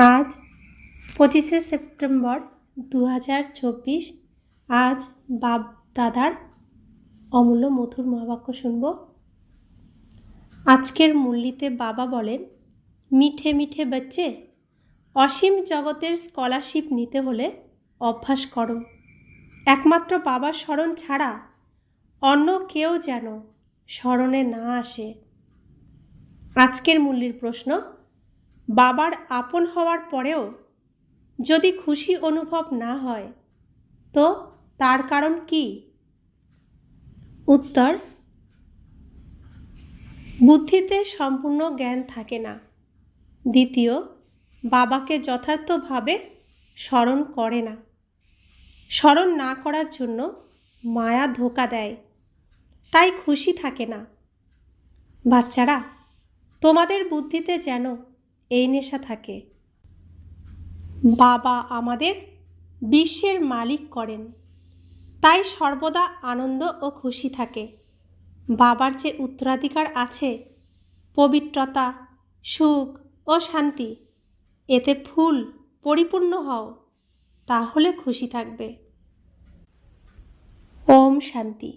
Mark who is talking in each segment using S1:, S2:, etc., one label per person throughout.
S1: আজ 25শে সেপ্টেম্বর 2024। আজ বাপ দাদার অমূল্য মধুর মহাবাক্য শুনব। আজকের মুরলিতে বাবা বলেন, মিঠে মিঠে বাচ্চে, অসীম জগতের স্কলারশিপ নিতে হলে অভ্যাস করো। একমাত্র বাবার স্মরণ ছাড়া অন্য কেউ যেন স্মরণে না আসে। আজকের মুরলির প্রশ্ন, বাবার আপন হওয়ার পরেও যদি খুশি অনুভব না হয় তো তার কারণ কি? উত্তর, বুদ্ধিতে সম্পূর্ণ জ্ঞান থাকে না। দ্বিতীয়, বাবাকে যথার্থভাবে স্মরণ করে না। স্মরণ না করার জন্য মায়া ধোঁকা দেয়, তাই খুশি থাকে না। বাচ্চারা, তোমাদের বুদ্ধিতে যেন এই নেশা থাকে। বাবা আমাদের বিশ্বের মালিক করেন, তাই সর্বদা আনন্দ ও খুশি থাকে। বাবার যে উত্তরাধিকার আছে, পবিত্রতা, সুখ ও শান্তি, এতে ফুল পরিপূর্ণ হও, তাহলে খুশি থাকবে। ওম শান্তি।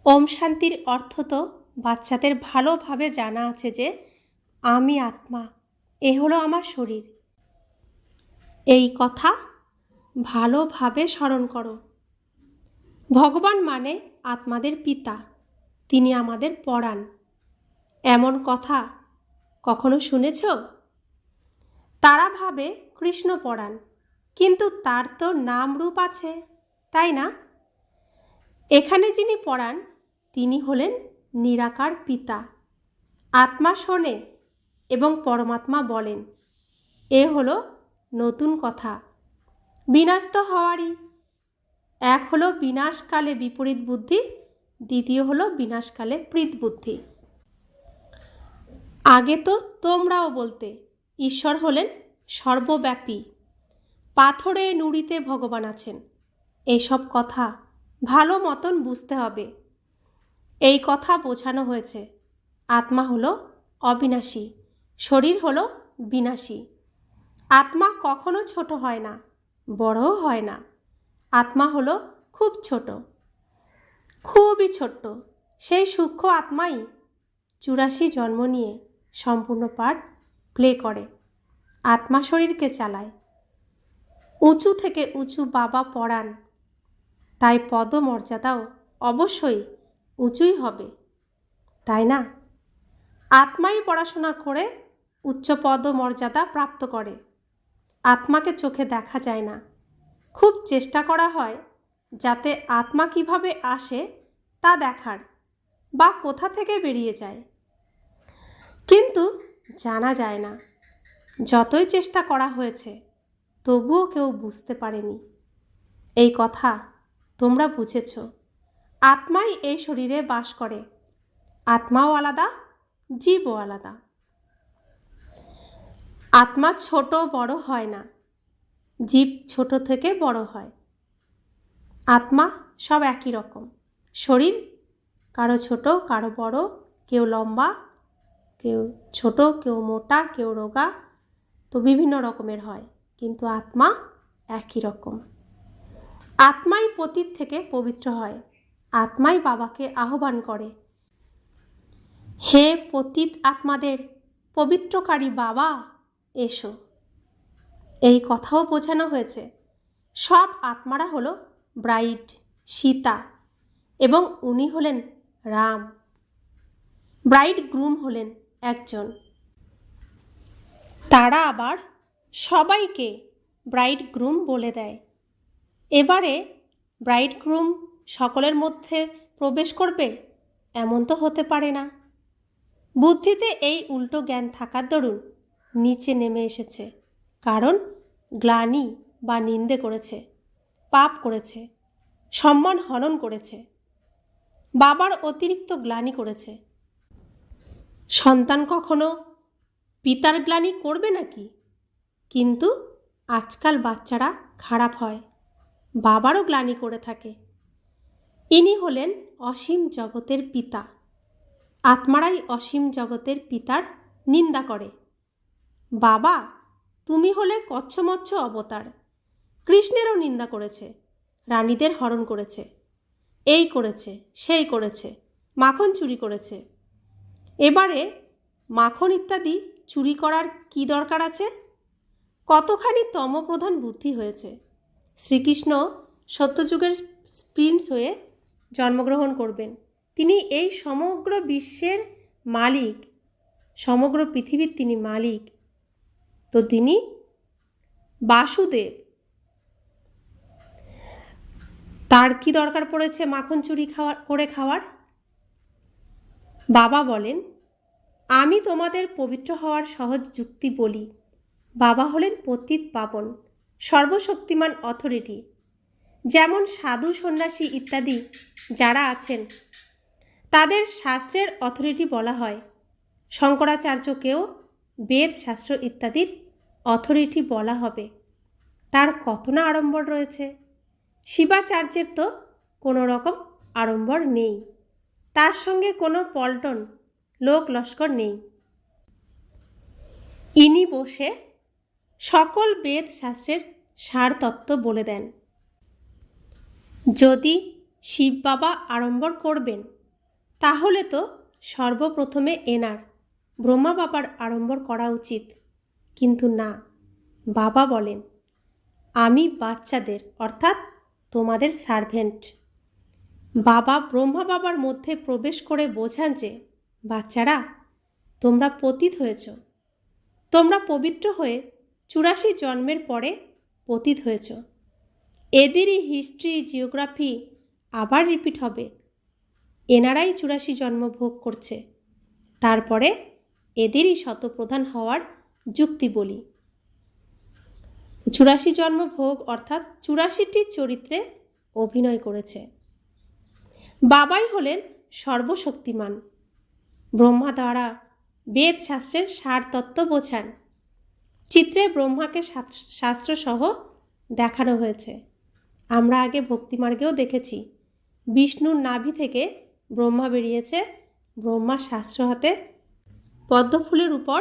S1: ওম শান্তির অর্থ তো বাচ্চাদের ভালোভাবে জানা আছে যে আমি আত্মা, এ হলো আমার শরীর। এই কথা ভালোভাবে স্মরণ করো। ভগবান মানে আত্মাদের পিতা, তিনি আমাদের পড়ান। এমন কথা কখনো শুনেছ? তারা ভাবে কৃষ্ণ পড়ান, কিন্তু তার তো নাম রূপ আছে, তাই না? এখানে যিনি পড়ান তিনি হলেন নিরাকার পিতা। আত্মা শোনে এবং পরমাত্মা বলেন, এ হলো নতুন কথা। বিনাশ তো হওয়ারই। এক হলো বিনাশকালে বিপরীত বুদ্ধি, দ্বিতীয় হলো বিনাশকালে প্রীত বুদ্ধি। আগে তো তোমরাও বলতে ঈশ্বর হলেন সর্বব্যাপী, পাথরে নুড়িতে ভগবান আছেন। এইসব কথা ভালো মতন বুঝতে হবে। এই কথা বোঝানো হয়েছে, আত্মা হলো অবিনাশী, শরীর হলো বিনাশী। আত্মা কখনো ছোট হয় না, বড়ও হয় না। আত্মা হলো খুব ছোট, খুবই ছোট্ট। সেই সূক্ষ্ম আত্মাই 84 জন্ম নিয়ে সম্পূর্ণ পার্ট প্লে করে, আত্মা শরীরকে চালায়। উঁচু থেকে উঁচু বাবা পড়ান, তাই পদমর্যাদাও অবশ্যই উঁচুই হবে, তাই না? আত্মাই পড়াশোনা করে উচ্চ পদমর্যাদা প্রাপ্ত করে। আত্মাকে চোখে দেখা যায় না, খুব চেষ্টা করা হয় যাতে আত্মা কিভাবে আসে তা দেখার, বা কোথা থেকে বেরিয়ে যায়, কিন্তু জানা যায় না। যতই চেষ্টা করা হয়েছে তবুও কেউ বুঝতে পারেনি। এই কথা তোমরা বুঝেছ। আত্মাই এই শরীরে বাস করে, আত্মাও আলাদা, জীবও আলাদা। আত্মা ছোট বড় হয় না, জীব ছোট থেকে বড় হয়। আত্মা সব একই রকম। শরীর কারো ছোট কারো বড়, কেউ লম্বা কেউ ছোট, কেউ মোটা কেউ রোগা, তো বিভিন্ন রকমের হয়, কিন্তু আত্মা একই রকম। আত্মাই পতিত থেকে পবিত্র হয়, আত্মাই বাবাকে আহ্বান করে, হে পতিত আত্মাদের পবিত্রকারী বাবা, এসো। এই কথাও বোঝানো হয়েছে, সব আত্মারা হলো ব্রাইড, সীতা, এবং উনি হলেন রাম। ব্রাইড গ্রুম হলেন একজন। তারা আবার সবাইকে ব্রাইড গ্রুম বলে দেয়। এবারে ব্রাইড গ্রুম সকলের মধ্যে প্রবেশ করবে এমন তো হতে পারে না। বুদ্ধিতে এই উল্টো জ্ঞান থাকার দরুন নিচে নেমে এসেছে, কারণ গ্লানি বা নিন্দে করেছে, পাপ করেছে, সম্মান হনন করেছে, বাবার অতিরিক্ত গ্লানি করেছে। সন্তান কখনো পিতার গ্লানি করবে নাকি? কিন্তু আজকাল বাচ্চারা খারাপ হয়, বাবারও গ্লানি করে থাকে। ইনি হলেন অসীম জগতের পিতা। আত্মারাই অসীম জগতের পিতার নিন্দা করে। বাবা তুমি হলে কচ্ছমচ্ছ অবতার। কৃষ্ণেরও নিন্দা করেছে, রানীদের হরণ করেছে, এই করেছে সেই করেছে, মাখন চুরি করেছে। এবারে মাখন ইত্যাদি চুরি করার কি দরকার আছে? কতখানি তমপ্রধান বুদ্ধি হয়েছে। শ্রীকৃষ্ণ সত্যযুগের প্রিন্স হয়ে জন্মগ্রহণ করবেন। তিনি এই সমগ্র বিশ্বের মালিক, সমগ্র পৃথিবীর তিনি মালিক। তো তিনি বাসুদেব, তার কি দরকার পড়েছে মাখন চুরি করে খাওয়ার? বাবা বলেন, আমি তোমাদের পবিত্র হওয়ার সহজ যুক্তি বলি। বাবা হলেন পতিত পাবন, সর্বশক্তিমান অথরিটি। যেমন সাধু সন্ন্যাসী ইত্যাদি যারা আছেন তাদের শাস্ত্রের অথরিটি বলা হয়, শঙ্করাচার্যকেও বেদ শাস্ত্র ইত্যাদির অথরিটি বলা হবে। তার কত না আড়ম্বর রয়েছে। শিবাচার্যের তো কোনো রকম আড়ম্বর নেই, তার সঙ্গে কোনো পল্টন লোক লস্কর নেই। ইনি বসে সকল বেদ শাস্ত্রের সার তত্ত্ব বলে দেন। যদি শিব বাবা আড়ম্বর করবেন তাহলে তো সর্বপ্রথমে এনার ব্রহ্মা বাবার আড়ম্বর করা উচিত। কিন্তু না, বাবা বলেন, আমি বাচ্চাদের অর্থাৎ তোমাদের সার্ভেন্ট। বাবা ব্রহ্মা বাবার মধ্যে প্রবেশ করে বোঝান যে, বাচ্চারা তোমরা পতিত হয়েছ, তোমরা পবিত্র হয়ে 84 জন্মের পরে পতিত হয়েছ। এদেরই হিস্ট্রি জিওগ্রাফি আবার রিপিট হবে। এনারাই 84 জন্ম ভোগ করছে, তারপরে এদেরই শতপ্রধান হওয়ার যুক্তি বলি। 84 জন্ম ভোগ অর্থাৎ 84টি চরিত্রে অভিনয় করেছে। বাবাই হলেন সর্বশক্তিমান। ব্রহ্মা দ্বারা বেদ শাস্ত্রের সার তত্ত্ব বোঝান। চিত্রে ব্রহ্মাকে শাস্ত্রসহ দেখানো হয়েছে। আমরা আগে ভক্তিমার্গেও দেখেছি, বিষ্ণুর নাভি থেকে ব্রহ্মা বেরিয়েছে। ব্রহ্মা শাস্ত্র হাতে পদ্মফুলের উপর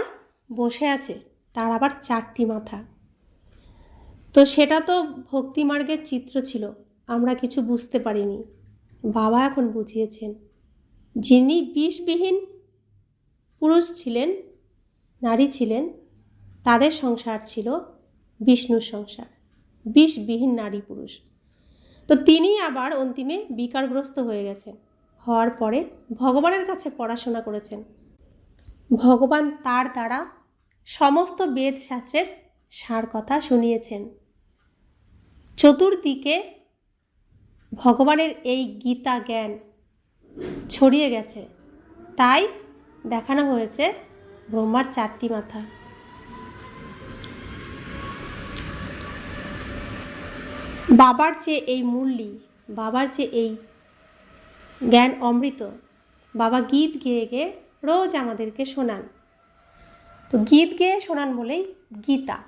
S1: বসে আছে, তার আবার 4টি মাথা। তো সেটা তো ভক্তিমার্গের চিত্র ছিল, আমরা কিছু বুঝতে পারিনি। বাবা এখন বুঝিয়েছেন। যিনি বিষবিহীন পুরুষ ছিলেন, নারী ছিলেন, তাদের সংসার ছিল বিষ্ণুর সংসার, বিষবিহীন নারী পুরুষ। তো তিনি আবার অন্তিমে বিকারগ্রস্ত হয়ে গেছেন। হওয়ার পরে ভগবানের কাছে পড়াশোনা করেছেন। ভগবান তার দ্বারা সমস্ত বেদ শাস্ত্রের সার কথা শুনিয়েছেন। চতুর্দিকে ভগবানের এই গীতা জ্ঞান ছড়িয়ে গেছে, তাই দেখানো হয়েছে ব্রহ্মার 4টি মাথা। বাবার যে এই মূল্যি, বাবার যে এই জ্ঞান অমৃত, বাবা গীত গেয়ে গেয়ে রোজ আমাদেরকে শোনান। তো গীত গেয়ে শোনান বলেই গীতা।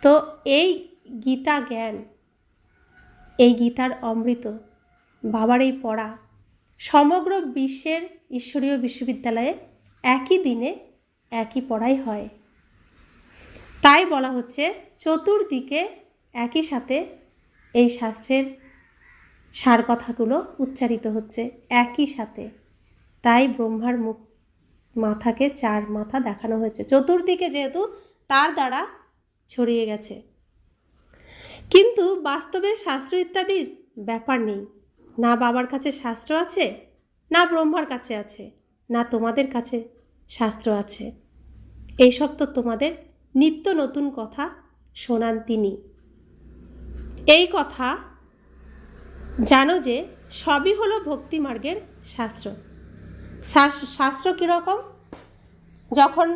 S1: তো এই গীতা জ্ঞান, এই গীতার অমৃত, বাবার এই পড়া সমগ্র বিশ্বের ঈশ্বরীয় বিশ্ববিদ্যালয়ে একই দিনে একই পড়াই হয়। তাই বলা হচ্ছে চতুর্দিকে একই সাথে এই শাস্ত্রের সার কথাগুলো উচ্চারিত হচ্ছে একই সাথে। তাই ব্রহ্মার মুখ মাথাকে 4 মাথা দেখানো হয়েছে, চতুর্দিকে যেহেতু তার দ্বারা ছড়িয়ে গেছে। কিন্তু বাস্তবে শাস্ত্র ইত্যাদির ব্যাপার নেই। না বাবার কাছে শাস্ত্র আছে, না ব্রহ্মার কাছে আছে, না তোমাদের কাছে শাস্ত্র আছে। এইসব তো তোমাদের নিত্য নতুন কথা শোনান তিনি। এই কথা জানো যে সবই হলো ভক্তিমার্গের শাস্ত্র। শাস্ত্র কীরকম? যখন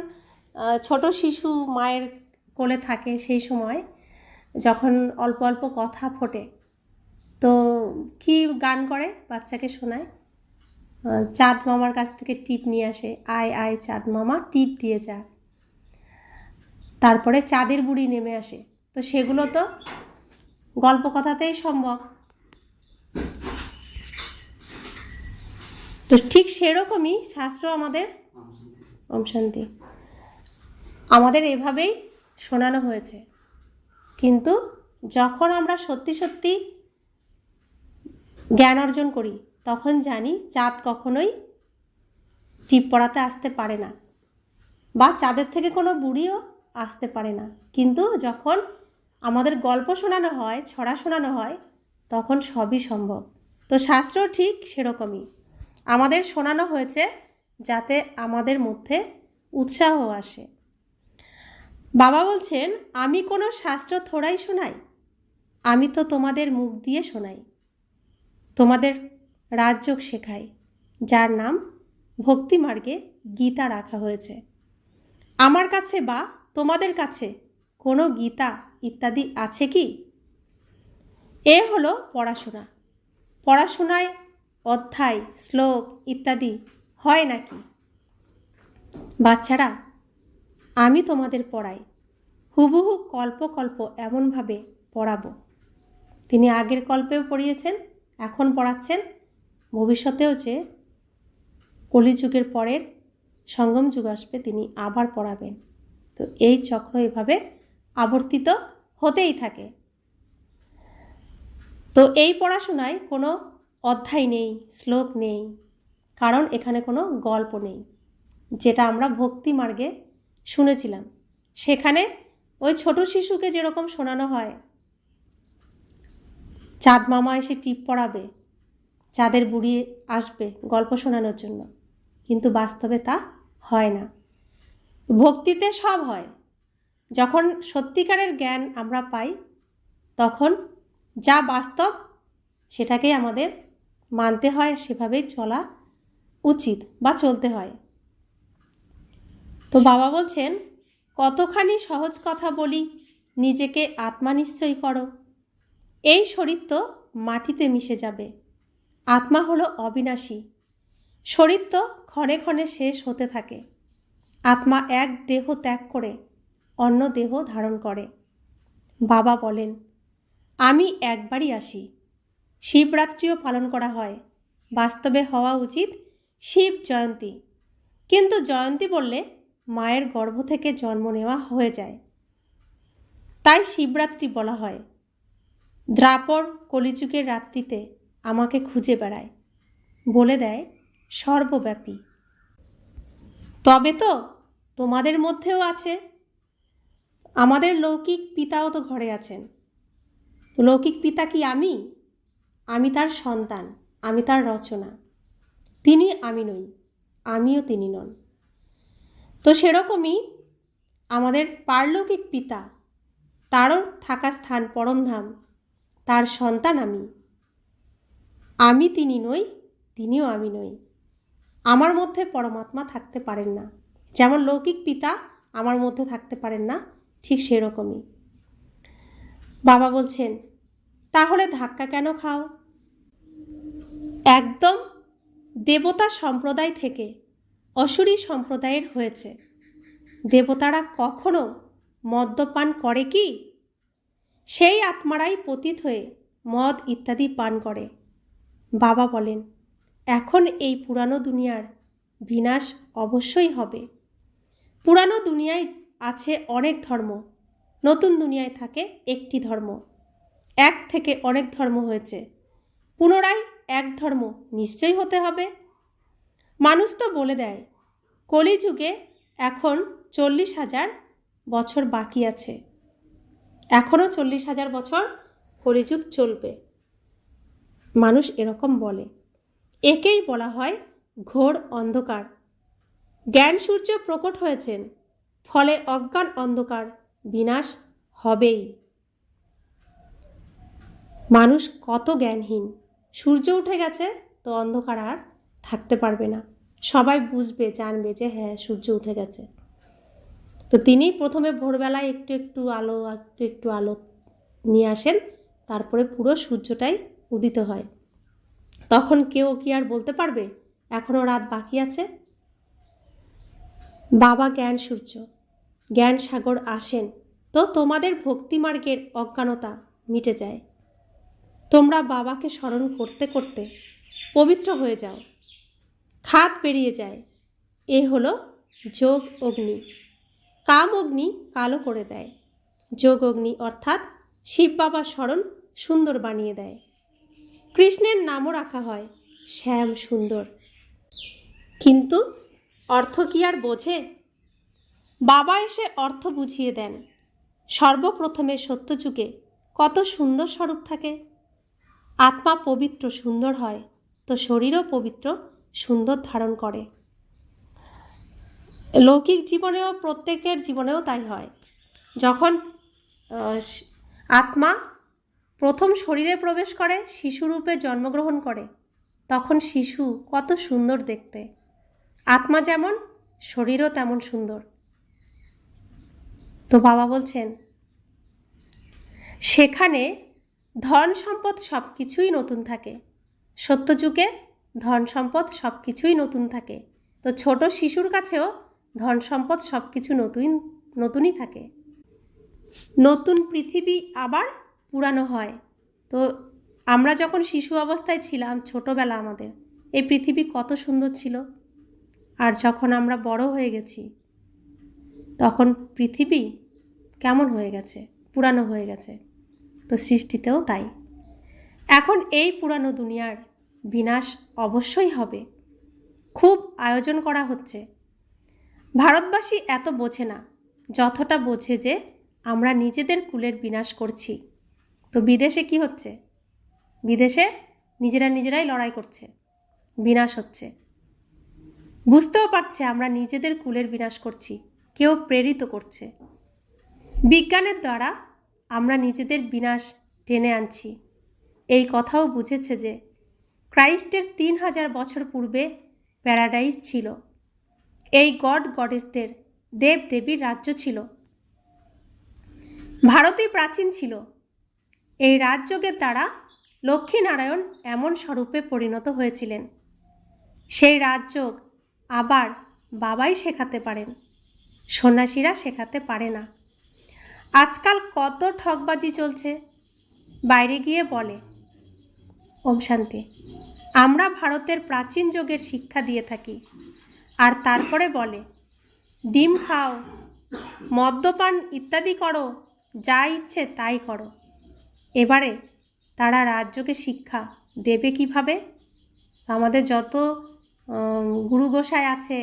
S1: ছোট শিশু মায়ের কোলে থাকে, সেই সময় যখন অল্প অল্প কথা ফোটে, তো কি গান করে বাচ্চাকে শোনায়? চাঁদ মামার কাছ থেকে টিপ নিয়ে আসে, আয় আয় চাঁদ মামা টিপ দিয়ে যা। তারপরে চাঁদের বুড়ি নেমে আসে। তো সেগুলো তো গল্প কথাতেই সম্ভব। তো ঠিক সেরকমই শাস্ত্র আমাদের, ওম শান্তি, আমাদের এভাবেই শোনানো হয়েছে, কিন্তু যখন আমরা সত্যি সত্যি জ্ঞান অর্জন করি তখন জানি চাঁদ কখনোই টিপ পড়াতে আসতে পারে না, বা চাঁদের থেকে কোনো বুড়িও আসতে পারে না। কিন্তু যখন আমাদের গল্প শোনানো হয়, ছড়া শোনানো হয়, তখন সবই সম্ভব। তো শাস্ত্র ঠিক সেরকমই আমাদের শোনানো হয়েছে যাতে আমাদের মধ্যে উৎসাহ আসে। বাবা বলছেন, আমি কোনো শাস্ত্র থোড়াই শোনাই, আমি তো তোমাদের মুখ দিয়ে শোনাই, তোমাদের রাজযোগ শেখাই, যার নাম ভক্তিমার্গে গীতা রাখা হয়েছে। আমার কাছে বা তোমাদের কাছে কোনো গীতা ইত্যাদি আছে কি? এ হলো পড়াশোনা। পড়াশোনায় অধ্যায়, শ্লোক ইত্যাদি হয় নাকি? বাচ্চারা, আমি তোমাদের পড়াই, হুবহু কল্প কল্প এমনভাবে পড়াবো। তিনি আগের কল্পেও পড়িয়েছেন, এখন পড়াচ্ছেন, ভবিষ্যতেও যে কলিযুগের পরের সঙ্গম যুগ আসবে তিনি আবার পড়াবেন। তো এই চক্র এভাবে আবর্তিত হতেই থাকে। তো এই পড়াশোনায় কোনো অধ্যায় নেই, শ্লোক নেই, কারণ এখানে কোনো গল্প নেই। যেটা আমরা ভক্তি মার্গে শুনেছিলাম, সেখানে ওই ছোট শিশুকে যেরকম শোনানো হয়, চাঁদ মামা এসে টিপ পড়াবে, চাঁদের বুড়ি আসবে গল্প শোনানোর জন্য, কিন্তু বাস্তবে তা হয় না। ভক্তিতে সব হয়। যখন সত্যিকারের জ্ঞান আমরা পাই তখন যা বাস্তব সেটাকেই আমাদের মানতে হয়, সেভাবেই চলা উচিত বা চলতে হয়। তো বাবা বলছেন, কতখানি সহজ কথা বলি, নিজেকে আত্মা নিশ্চয় করো। এই শরীর তো মাটিতে মিশে যাবে, আত্মা হলো অবিনাশী। শরীর তো ক্ষণে ক্ষণে শেষ হতে থাকে। আত্মা এক দেহ ত্যাগ করে অন্য দেহ ধারণ করে। বাবা বলেন, আমি একবারই আসি। শিবরাত্রিও পালন করা হয়, বাস্তবে হওয়া উচিত শিব জয়ন্তী, কিন্তু জয়ন্তী বললে মায়ের গর্ভ থেকে জন্ম নেওয়া হয়ে যায়, তাই শিবরাত্রি বলা হয়। দ্রাপর কলিযুগের রাত্রিতে আমাকে খুঁজে বেড়ায়, বলে দেয় সর্বব্যাপী। তবে তো তোমাদের মধ্যেও আছে। আমাদের লৌকিক পিতাও তো ঘরে আছেন। তো লৌকিক পিতা কি আমি? আমি তার সন্তান, আমি তার রচনা। তিনি আমি নই, আমিও তিনি নন। তো সেরকমই আমাদের পারলৌকিক পিতা, তারও থাকা স্থান পরমধাম, তার সন্তান আমি। আমি তিনি নই, তিনিও আমি নই। আমার মধ্যে পরমাত্মা থাকতে পারেন না। যেমন লৌকিক পিতা আমার মধ্যে থাকতে পারেন না, ঠিক সেরকমই। বাবা বলছেন, তাহলে ধাক্কা কেন খাও? একদম দেবতা সম্প্রদায় থেকে অসুরী সম্প্রদায়ের হয়েছে। দেবতারা কখনো মদ্যপান করে কি? সেই আত্মারাই পতিত হয়ে মদ ইত্যাদি পান করে। বাবা বলেন, এখন এই পুরানো দুনিয়ার বিনাশ অবশ্যই হবে। পুরানো দুনিয়ায় আছে অনেক ধর্ম, নতুন দুনিয়ায় থাকে একটি ধর্ম। এক থেকে অনেক ধর্ম হয়েছে, পুনরায় এক ধর্ম নিশ্চয়ই হতে হবে। মানুষ তো বলে দেয় কলিযুগে এখন 40,000 বছর বাকি আছে, এখনও 40,000 বছর কলিযুগ চলবে। মানুষ এরকম বলে। একেই বলা হয় ঘোর অন্ধকার। জ্ঞান সূর্য প্রকট হয়েছেন, ফলে অজ্ঞান অন্ধকার বিনাশ হবেই। মানুষ কত জ্ঞানহীন। সূর্য উঠে গেছে তো অন্ধকার আর থাকতে পারবে না, সবাই বুঝবে, জানবে যে হ্যাঁ সূর্য উঠে গেছে। তো তিনি প্রথমে ভোরবেলায় একটু একটু আলো একটু একটু আলো নিয়ে আসেন, তারপরে পুরো সূর্যটাই উদিত হয়। তখন কেউ কি আর বলতে পারবে এখনও রাত বাকি আছে? বাবা জ্ঞান সূর্য, জ্ঞান সাগর আসেন তো তোমাদের ভক্তিমার্গের অজ্ঞানতা মিটে যায়। তোমরা বাবাকে স্মরণ করতে করতে পবিত্র হয়ে যাও, খাদ বেরিয়ে যায়। এ হলো যোগ অগ্নি। কাম অগ্নি কালো করে দেয়, যোগ অগ্নি অর্থাৎ শিব বাবার স্মরণ সুন্দর বানিয়ে দেয়। কৃষ্ণের নামও রাখা হয় শ্যাম সুন্দর। কিন্তু অর্থ কি আর বোঝে? বাবা এসে অর্থ বুঝিয়ে দেন। সর্বপ্রথমে সত্যযুগে কত সুন্দর স্বরূপ থাকে। আত্মা পবিত্র সুন্দর হয় তো শরীরও পবিত্র সুন্দর ধারণ করে। লৌকিক জীবনেও প্রত্যেকের জীবনেও তাই হয়। যখন আত্মা প্রথম শরীরে প্রবেশ করে, শিশুরূপে জন্মগ্রহণ করে, তখন শিশু কত সুন্দর দেখতে। আত্মা যেমন শরীরও তেমন সুন্দর। তো বাবা বলছেন সেখানে ধন সম্পদ সব কিছুই নতুন থাকে। সত্যযুগে ধন সম্পদ সব কিছুই নতুন থাকে। তো ছোট শিশুর কাছেও ধন সম্পদ সব কিছু নতুনই থাকে। নতুন পৃথিবী আবার পুরানো হয়। তো আমরা যখন শিশু অবস্থায় ছিলাম, ছোটোবেলা, আমাদের এই পৃথিবী কত সুন্দর ছিল। আর যখন আমরা বড় হয়ে গেছি তখন পৃথিবী কেমন হয়ে গেছে, পুরানো হয়ে গেছে। তো সৃষ্টিতেও তাই। এখন এই পুরানো দুনিয়ার বিনাশ অবশ্যই হবে। খুব আয়োজন করা হচ্ছে। ভারতবাসী এত বোঝে না যতটা বোঝে যে আমরা নিজেদের কুলের বিনাশ করছি। তো বিদেশে কি হচ্ছে? বিদেশে নিজেরাই লড়াই করছে, বিনাশ হচ্ছে। বুঝতেও পারছে আমরা নিজেদের কুলের বিনাশ করছি, কেউ প্রেরিত করছে। বিজ্ঞানের দ্বারা আমরা নিজেদের বিনাশ টেনে আনছি। এই কথাও বুঝেছে যে ক্রাইস্টের 3000 বছর পূর্বে প্যারাডাইস ছিল। এই গড গডেসদের, দেব দেবীর রাজ্য ছিল। ভারতই প্রাচীন ছিল। এই রাজযোগের দ্বারা লক্ষ্মীনারায়ণ এমন স্বরূপে পরিণত হয়েছিলেন। সেই রাজযোগ আবার বাবাই শেখাতে পারেন, সন্ন্যাসীরা শেখাতে পারে না। আজকাল কত ঠকবাজি চলছে। বাইরে গিয়ে বলে ওম শান্তি, আমরা ভারতের প্রাচীন যোগের শিক্ষা দিয়ে থাকি, আর তারপরে বলে ডিম খাও, মদ্যপান ইত্যাদি করো, যা ইচ্ছে তাই করো। এবারে তারা রাজযোগের শিক্ষা দেবে কিভাবে? আমাদের যত গুরু গোসাই আছে,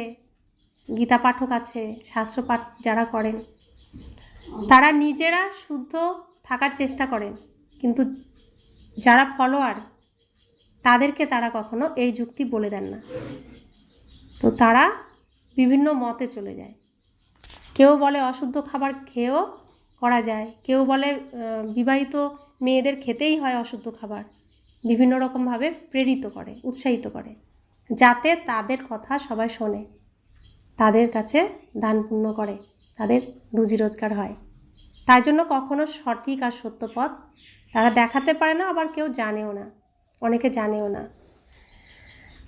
S1: গীতা পাঠক আছে, শাস্ত্র পাঠ যারা করেন, তারা নিজেরা শুদ্ধ থাকার চেষ্টা করেন, কিন্তু যারা ফলোয়ার্স তাদেরকে তারা কখনো এই যুক্তি বলে দেন না। তো তারা বিভিন্ন মতে চলে যায়। কেউ বলে অশুদ্ধ খাবার খেয়েও করা যায়, কেউ বলে বিবাহিত মেয়েদের খেতেই হয় অশুদ্ধ খাবার। বিভিন্ন রকমভাবে প্রেরিত করে, উৎসাহিত করে, যাতে তাদের কথা সবাই শোনে, তাদের কাছে দান পুণ্য করে, তাদের রুজি রোজগার হয়। তাই জন্য কখনো সঠিক আর সত্য পথ তারা দেখাতে পারে না, আবার কেউ জানেও না, অনেকে জানেও না।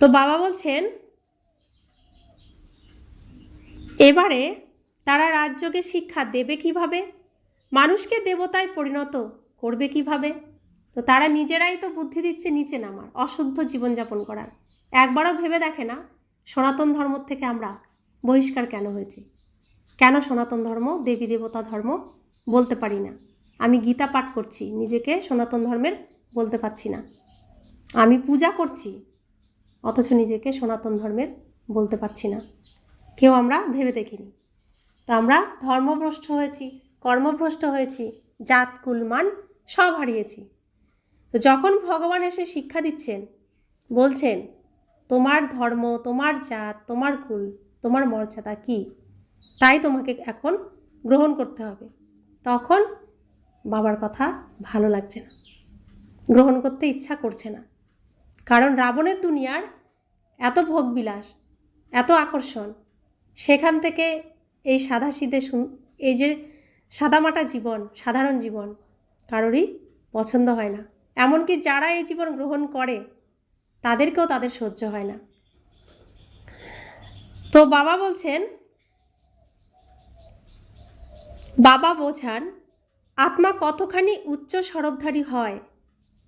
S1: তো বাবা বলছেন এবারে তারা রাজযোগের শিক্ষা দেবে কিভাবে, মানুষকে দেবতায় পরিণত করবে কিভাবে। তো তারা নিজেরাই তো বুদ্ধি দিচ্ছে নিচে নামার, অশুদ্ধ জীবনযাপন করার। একবারও ভেবে দেখে না সনাতন ধর্ম থেকে আমরা বহিষ্কার কেন হয়েছি, কেন সনাতন ধর্ম, দেবী দেবতা ধর্ম বলতে পারি না। আমি গীতা পাঠ করছি, নিজেকে সনাতন ধর্মের বলতে পারছি না। আমি পূজা করছি, অথচ নিজেকে সনাতন ধর্মের বলতে পারছি না। কেউ আমরা ভেবে দেখিনি। তো আমরা ধর্মভ্রষ্ট হয়েছি, কর্মভ্রষ্ট হয়েছি, জাত কুলমান সব হারিয়েছি। তো যখন ভগবান এসে শিক্ষা দিচ্ছেন, বলছেন তোমার ধর্ম, তোমার জাত, তোমার কুল, তোমার মর্যাদা কি, তাই তোমাকে এখন গ্রহণ করতে হবে, তখন বাবার কথা ভালো লাগছে না, গ্রহণ করতে ইচ্ছা করছে না। কারণ রাবণের দুনিয়ার এত ভোগবিলাস, এত আকর্ষণ, সেখান থেকে এই সাদাসিধে এই যে সাদামাটা জীবন, সাধারণ জীবন কারোরই পছন্দ হয় না। এমনকি যারা এই জীবন গ্রহণ করে তাদেরকেও তাদের সহ্য হয় না। তো বাবা বলছেন, বাবা বোঝান আত্মা কতখানি উচ্চ স্বরূপধারী হয়,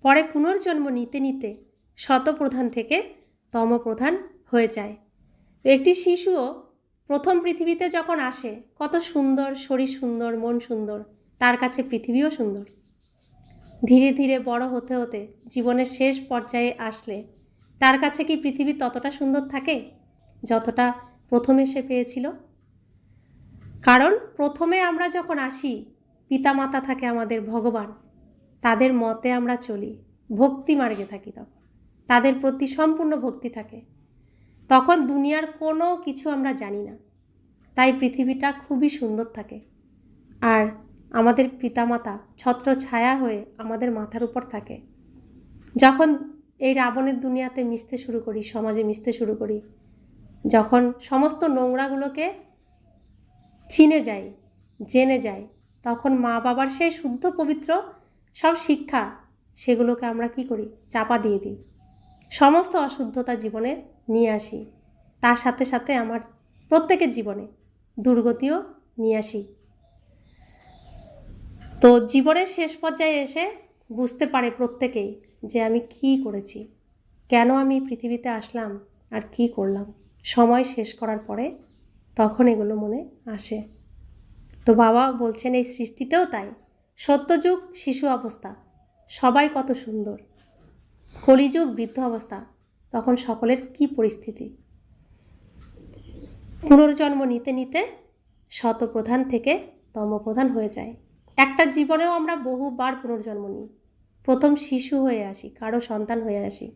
S1: পরে পুনর্জন্ম নিতে নিতে শতপ্রধান থেকে তমপ্রধান হয়ে যায়। একটি শিশুও প্রথম পৃথিবীতে যখন আসে কত সুন্দর, শরীর সুন্দর, মন সুন্দর, তার কাছে পৃথিবীও সুন্দর। ধীরে ধীরে বড় হতে হতে জীবনের শেষ পর্যায়ে আসলে তার কাছে কি পৃথিবী ততটা সুন্দর থাকে যতটা প্রথমে সে পেয়েছিল? কারণ প্রথমে আমরা যখন আসি, পিতামাতা থাকে আমাদের ভগবান, তাদের মতে আমরা চলি, ভক্তি মার্গে থাকি, তখন তাদের প্রতি সম্পূর্ণ ভক্তি থাকে। তখন দুনিয়ার কোনো কিছু আমরা জানি না, তাই পৃথিবীটা খুবই সুন্দর থাকে। আর আমাদের পিতামাতা ছত্র ছায়া হয়ে আমাদের মাথার উপর থাকে। যখন এই রাবণের দুনিয়াতে মিশতে শুরু করি, সমাজে মিশতে শুরু করি, যখন সমস্ত নোংরাগুলোকে চিনে যাই, জেনে যাই, তখন মা বাবার সেই শুদ্ধ পবিত্র সব শিক্ষা, সেগুলোকে আমরা কি করি? চাপা দিয়ে দিই। সমস্ত অশুদ্ধতা জীবনে নিয়ে আসি, তার সাথে সাথে আমার প্রত্যেকের জীবনে দুর্গতিও নিয়ে আসি। তো জীবনের শেষ পর্যায়ে এসে বুঝতে পারে প্রত্যেকেই যে আমি কি করেছি, কেন আমি পৃথিবীতে আসলাম, আর কি করলাম। সময় শেষ করার পরে তখন এগুলো মনে আসে। তো বাবা বলছেন এই সৃষ্টিতেও তাই। সত্যযুগ শিশু অবস্থা, সবাই কত সুন্দর। কলিযুগ বৃদ্ধ অবস্থা, তখন সকলের কি পরিস্থিতি। পুনর্জন্ম নিতে নিতে শতপ্রধান থেকে তমপ্রধান হয়ে যায়। একটা জীবনেও আমরা বহুবার পুনর্জন্ম নিই। প্রথম শিশু হয়ে আসি, কারো সন্তান হয়ে আসি,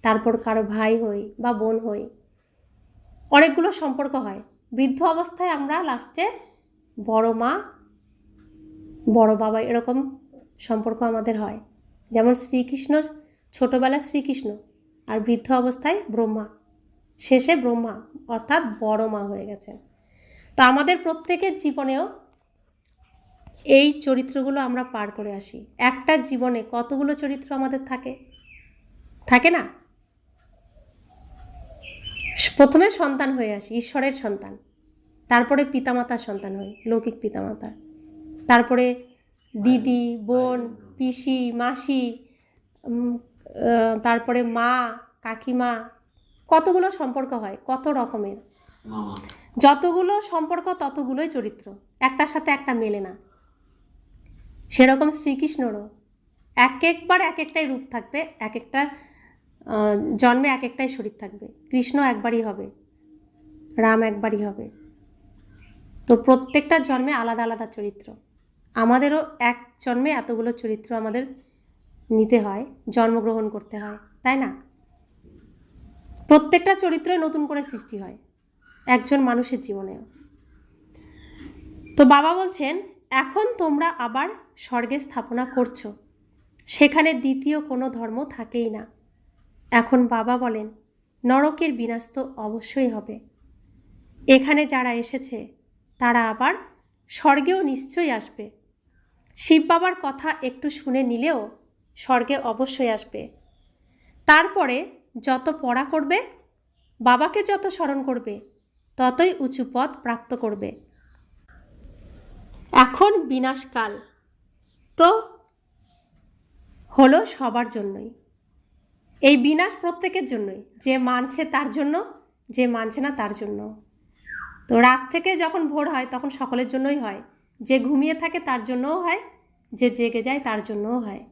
S1: তারপর কারো ভাই হই বা বোন হই, অনেকগুলো সম্পর্ক হয়। বৃদ্ধ অবস্থায় আমরা লাস্টে বড় মা, বড় বাবা, এরকম সম্পর্ক আমাদের হয়। যেমন শ্রীকৃষ্ণ ছোটোবেলা শ্রীকৃষ্ণ, আর বৃদ্ধ অবস্থায় ব্রহ্মা, শেষে ব্রহ্মা অর্থাৎ বড় মা হয়ে গেছে। তো আমাদের প্রত্যেকের জীবনেও এই চরিত্রগুলো আমরা পার করে আসি। একটা জীবনে কতগুলো চরিত্র আমাদের থাকে, থাকে না? প্রথমে সন্তান হয়ে আসি, ঈশ্বরের সন্তান, তারপরে পিতামাতার সন্তান হই, লৌকিক পিতামাতার, তারপরে দিদি, বোন, পিসি, মাসি, তারপরে মা, কাকিমা, কতগুলো সম্পর্ক হয়, কত রকমের। যতগুলো সম্পর্ক ততগুলোই চরিত্র, একটার সাথে একটা মেলে না। সেরকম শ্রীকৃষ্ণরও এক একবার এক একটাই রূপ থাকবে, এক একটা জন্মে এক একটাই শরীর থাকবে। কৃষ্ণ একবারই হবে, রাম একবারই হবে। তো প্রত্যেকটা জন্মে আলাদা আলাদা চরিত্র। আমাদেরও এক জন্মে এতগুলো চরিত্র আমাদের নিতে হয়, জন্মগ্রহণ করতে হয়, তাই না? প্রত্যেকটা চরিত্রই নতুন করে সৃষ্টি হয় একজন মানুষের জীবনেও। তো বাবা বলছেন এখন তোমরা আবার স্বর্গে স্থাপনা করছো, সেখানে দ্বিতীয় কোনো ধর্ম থাকেই না। এখন বাবা বলেন নরকের বিনাশ তো অবশ্যই হবে। এখানে যারা এসেছে তারা আবার স্বর্গেও নিশ্চয়ই আসবে। শিব বাবার কথা একটু শুনে নিলেও স্বর্গে অবশ্যই আসবে। তারপরে যত পড়া করবে, বাবাকে যত স্মরণ করবে, ততই উঁচু পদ প্রাপ্ত করবে। এখন বিনাশকাল তো হলো সবার জন্যই। এই বিনাশ প্রত্যেকের জন্যই, যে মানছে তার জন্য, যে মানছে না তার জন্য। তো রাত থেকে যখন ভোর হয় তখন সকলের জন্যই হয়, যে ঘুমিয়ে থাকে তার জন্যও হয়, যে জেগে যায় তার জন্যও হয়।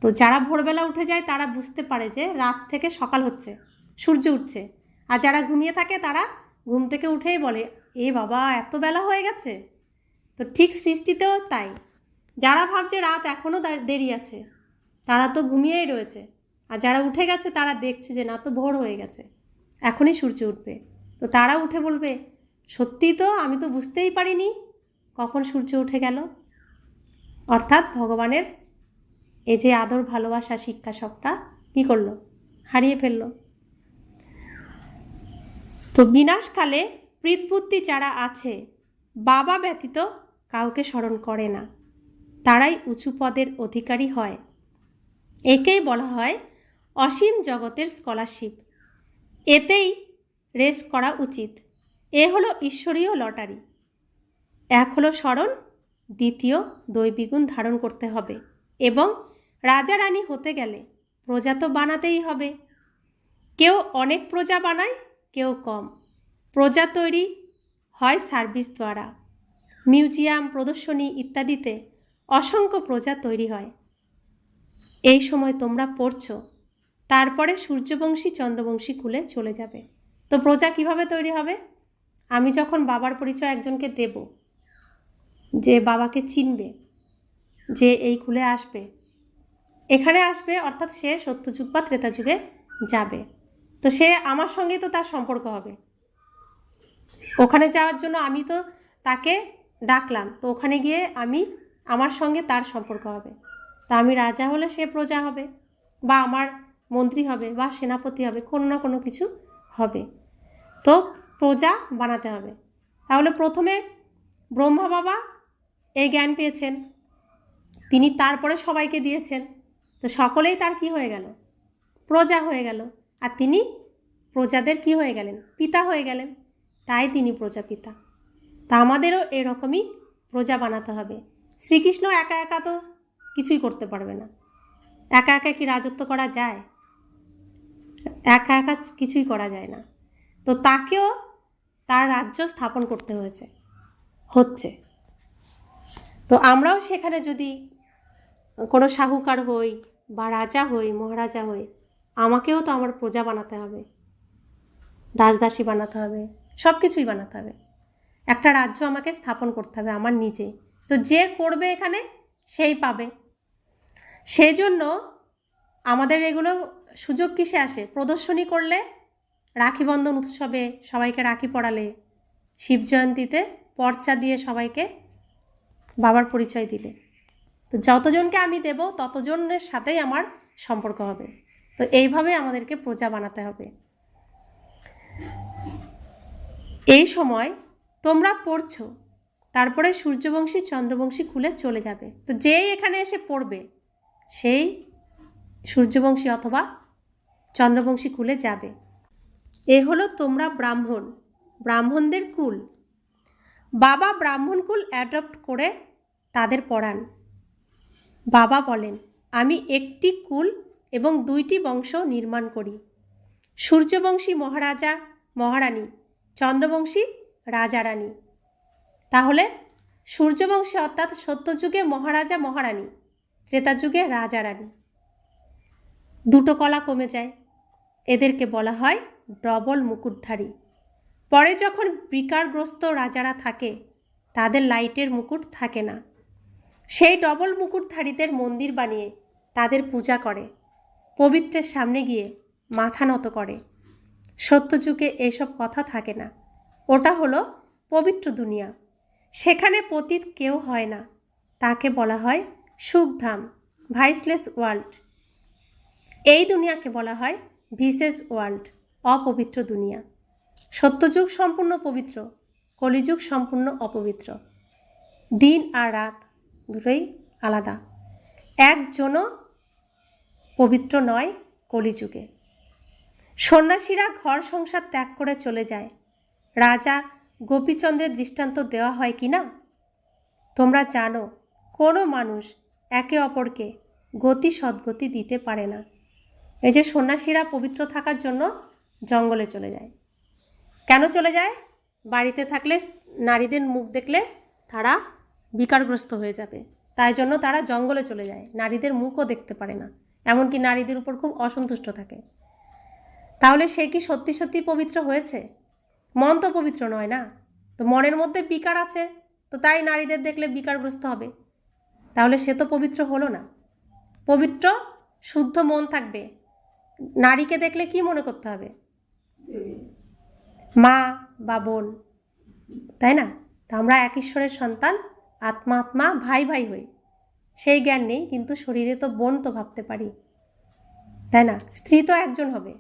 S1: তো যারা ভোরবেলা উঠে যায় তারা বুঝতে পারে যে রাত থেকে সকাল হচ্ছে, সূর্য উঠছে। আর যারা ঘুমিয়ে থাকে তারা ঘুম থেকে উঠেই বলে এ বাবা এত বেলা হয়ে গেছে। তো ঠিক সৃষ্টিতেও তাই, যারা ভাবছে রাত এখনও দেরি আছে তারা তো ঘুমিয়েই রয়েছে, আর যারা উঠে গেছে তারা দেখছে যে না, তো ভোর হয়ে গেছে, এখনই সূর্য উঠবে। তো তারা উঠে বলবে সত্যিই তো, আমি তো বুঝতেই পারিনি কখন সূর্য উঠে গেল। অর্থাৎ ভগবানের এই যে আদর, ভালোবাসা, শিক্ষা সবটা কী করলো? হারিয়ে ফেললো। তো বিনাশকালে প্রীতবুদ্ধি যারা আছে বাবা ব্যতীত কাউকে স্মরণ করে না, তারাই উঁচু পদের অধিকারী হয়। একেই বলা হয় অসীম জগতের স্কলারশিপ। এতেই রেস করা উচিত। এ হলো ঈশ্বরীয় লটারি। এক হলো স্মরণ, দ্বিতীয় দৈবিগুণ ধারণ করতে হবে, এবং রাজা রানী হতে গেলে প্রজা তো বানাতেই হবে। কেউ অনেক প্রজা বানায়, কেউ কম। প্রজা তৈরি হয় সার্ভিস দ্বারা। মিউজিয়াম, প্রদর্শনী ইত্যাদিতে অসংখ্য প্রজা তৈরি হয়। এই সময় তোমরা পড়ছো, তারপরে সূর্যবংশী চন্দ্রবংশী কুলে চলে যাবে। তো প্রজা কিভাবে তৈরি হবে? আমি যখন বাবার পরিচয় একজনকে দেব, যে বাবাকে চিনবে, যে এই কুলে আসবে, এখানে আসবে, অর্থাৎ সে সত্যযুগ বা ত্রেতাযুগে যাবে, তো সে আমার সঙ্গেই তো তার সম্পর্ক হবে। ওখানে যাওয়ার জন্য আমি তো তাকে ডাকলাম, তো ওখানে গিয়ে আমার সঙ্গে তার সম্পর্ক হবে। তা আমি রাজা হলে সে প্রজা হবে, বা আমার মন্ত্রী হবে, বা সেনাপতি হবে, কোনো না কোনো কিছু হবে। তো প্রজা বানাতে হবে। তাহলে প্রথমে ব্রহ্মা বাবা এই জ্ঞান পেয়েছেন, তিনি তারপরে সবাইকে দিয়েছেন, তো সকলেই তার কি হয়ে গেল? প্রজা হয়ে গেল। আর তিনি প্রজাদের কি হয়ে গেলেন? পিতা হয়ে গেলেন, তাই তিনি প্রজাপিতা। তা আমাদেরও এরকমই প্রজা বানাতে হবে। শ্রীকৃষ্ণ একা একা তো কিছুই করতে পারবে না। একা একা কি রাজত্ব করা যায়? একা একা কিছুই করা যায় না। তো তাকেও তার রাজ্য স্থাপন করতে হচ্ছে। তো আমরাও সেখানে যদি কোনো শাহুকার হই, বা রাজা হই, মহারাজা হই, আমাকেও তো আমার প্রজা বানাতে হবে, দাসদাসী বানাতে হবে, সব কিছুই বানাতে হবে। একটা রাজ্য আমাকে স্থাপন করতে হবে আমার নিজে। তো যে করবে এখানে সেই পাবে। সেই জন্য আমাদের এগুলো সুযোগ কিসে আসে? প্রদর্শনী করলে, রাখি বন্ধন উৎসবে সবাইকে রাখি পরালে, শিব জয়ন্তীতে পর্চা দিয়ে সবাইকে বাবার পরিচয় দিলে, তো যতজনকে আমি দেব ততজনের সাথেই আমার সম্পর্ক হবে। তো এইভাবে আমাদেরকে প্রজা বানাতে হবে। এই সময় তোমরা পড়ছো, তারপরে সূর্যবংশী চন্দ্রবংশী কুলে চলে যাবে। তো যেই এখানে এসে পড়বে সেই সূর্যবংশী অথবা চন্দ্রবংশী কুলে যাবে। এ হলো তোমরা ব্রাহ্মণদের কুল। বাবা ব্রাহ্মণ কুল অ্যাডপ্ট করে তাদের পড়ান। বাবা বলেন, আমি একটি কুল এবং 2টি বংশ নির্মাণ করি। সূর্যবংশী মহারাজা মহারানী, চন্দ্রবংশী রাজা রানী। তাহলে সূর্যবংশী অর্থাৎ সত্যযুগে মহারাজা মহারানী, ত্রেতাযুগে রাজা রানী। দুটো কলা কমে যায়, এদেরকে বলা হয় ডবল মুকুটধারী। পরে যখন বিকারগ্রস্ত রাজারা থাকে, তাদের লাইটের মুকুট থাকে না, সেই ডবল মুকুটধারীদের মন্দির বানিয়ে তাদের পূজা করে, পবিত্রের সামনে গিয়ে মাথা নত করে। সত্যযুগে এইসব কথা থাকে না, ওটা হলো পবিত্র দুনিয়া, সেখানে পতিত কেউ হয় না, তাকে বলা হয় সুখধাম, ভাইসলেস ওয়ার্ল্ড। এই দুনিয়াকে বলা হয় ভিসেস ওয়ার্ল্ড, অপবিত্র দুনিয়া। সত্যযুগ সম্পূর্ণ পবিত্র, কলিযুগ সম্পূর্ণ অপবিত্র। দিন আর রাত দুটোই আলাদা, একজনও পবিত্র নয় কলিযুগে। সন্ন্যাসীরা ঘর সংসার ত্যাগ করে চলে যায়। রাজা গোপীচন্দ্রের দৃষ্টান্ত দেওয়া হয় কি না? তোমরা জানো, কোনো মানুষ একে অপরকে গতি সদ্গতি দিতে পারে না। এই যে সন্ন্যাসীরা পবিত্র থাকার জন্য জঙ্গলে চলে যায়। কেন চলে যায়? বাড়িতে থাকলে নারীদের মুখ দেখলে তারা বিকারগ্রস্ত হয়ে যাবে, তাই জন্য তারা জঙ্গলে চলে যায়, নারীদের মুখও দেখতে পারে না, এমনকি নারীদের উপর খুব অসন্তুষ্ট থাকে। তাহলে সে কি সত্যি সত্যি পবিত্র হয়েছে? মন তো পবিত্র নয় না, তো মনের মধ্যে বিকার আছে, তো তাই নারীদের দেখলে বিকারগ্রস্ত হবে, তাহলে সে তো পবিত্র হলো না। পবিত্র শুদ্ধ মন থাকবে। নারীকে দেখলে কি মনে করতে হবে? মা বা বোন, তাই না? তা আমরা এক ঈশ্বরের সন্তান, আত্মা আত্মা, ভাই ভাই হই, সেই জ্ঞান নেই, কিন্তু শরীরে তো বোন তো ভাবতে পারি, তাই না? স্ত্রী তো একজন হবে,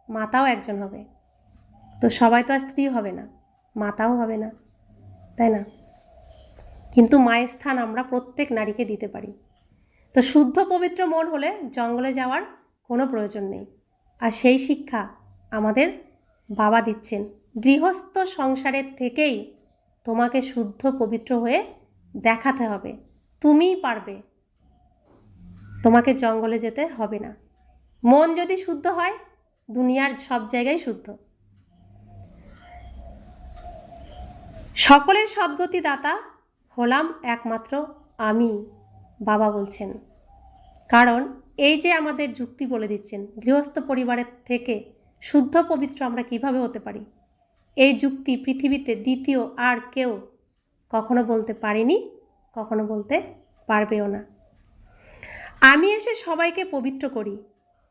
S1: মাতাও একজন হবে, তো সবাই তো আর স্ত্রী হবে না, মাতাও হবে না, তাই না? কিন্তু মায়ের স্থান আমরা প্রত্যেক নারীকে দিতে পারি। তো শুদ্ধ পবিত্র মন হলে জঙ্গলে যাওয়ার কোনো প্রয়োজন নেই। আর সেই শিক্ষা আমাদের বাবা দিচ্ছেন, গৃহস্থ সংসারের থেকেই তোমাকে শুদ্ধ পবিত্র হয়ে দেখাতে হবে, তুমিই পারবে, তোমাকে জঙ্গলে যেতে হবে না। মন যদি শুদ্ধ হয়, দুনিয়ার সব জায়গায় শুদ্ধ। সকলের সদ্গতি দাতা হলাম একমাত্র আমি, বাবা বলছেন। কারণ এই যে আমাদের যুক্তি বলে দিচ্ছেন, গৃহস্থ পরিবারের থেকে শুদ্ধ পবিত্র আমরা কিভাবে হতে পারি, এই যুক্তি পৃথিবীতে দ্বিতীয় আর কেউ কখনো বলতে পারেনি, কখনো বলতে পারবেও না। আমি এসে সবাইকে পবিত্র করি।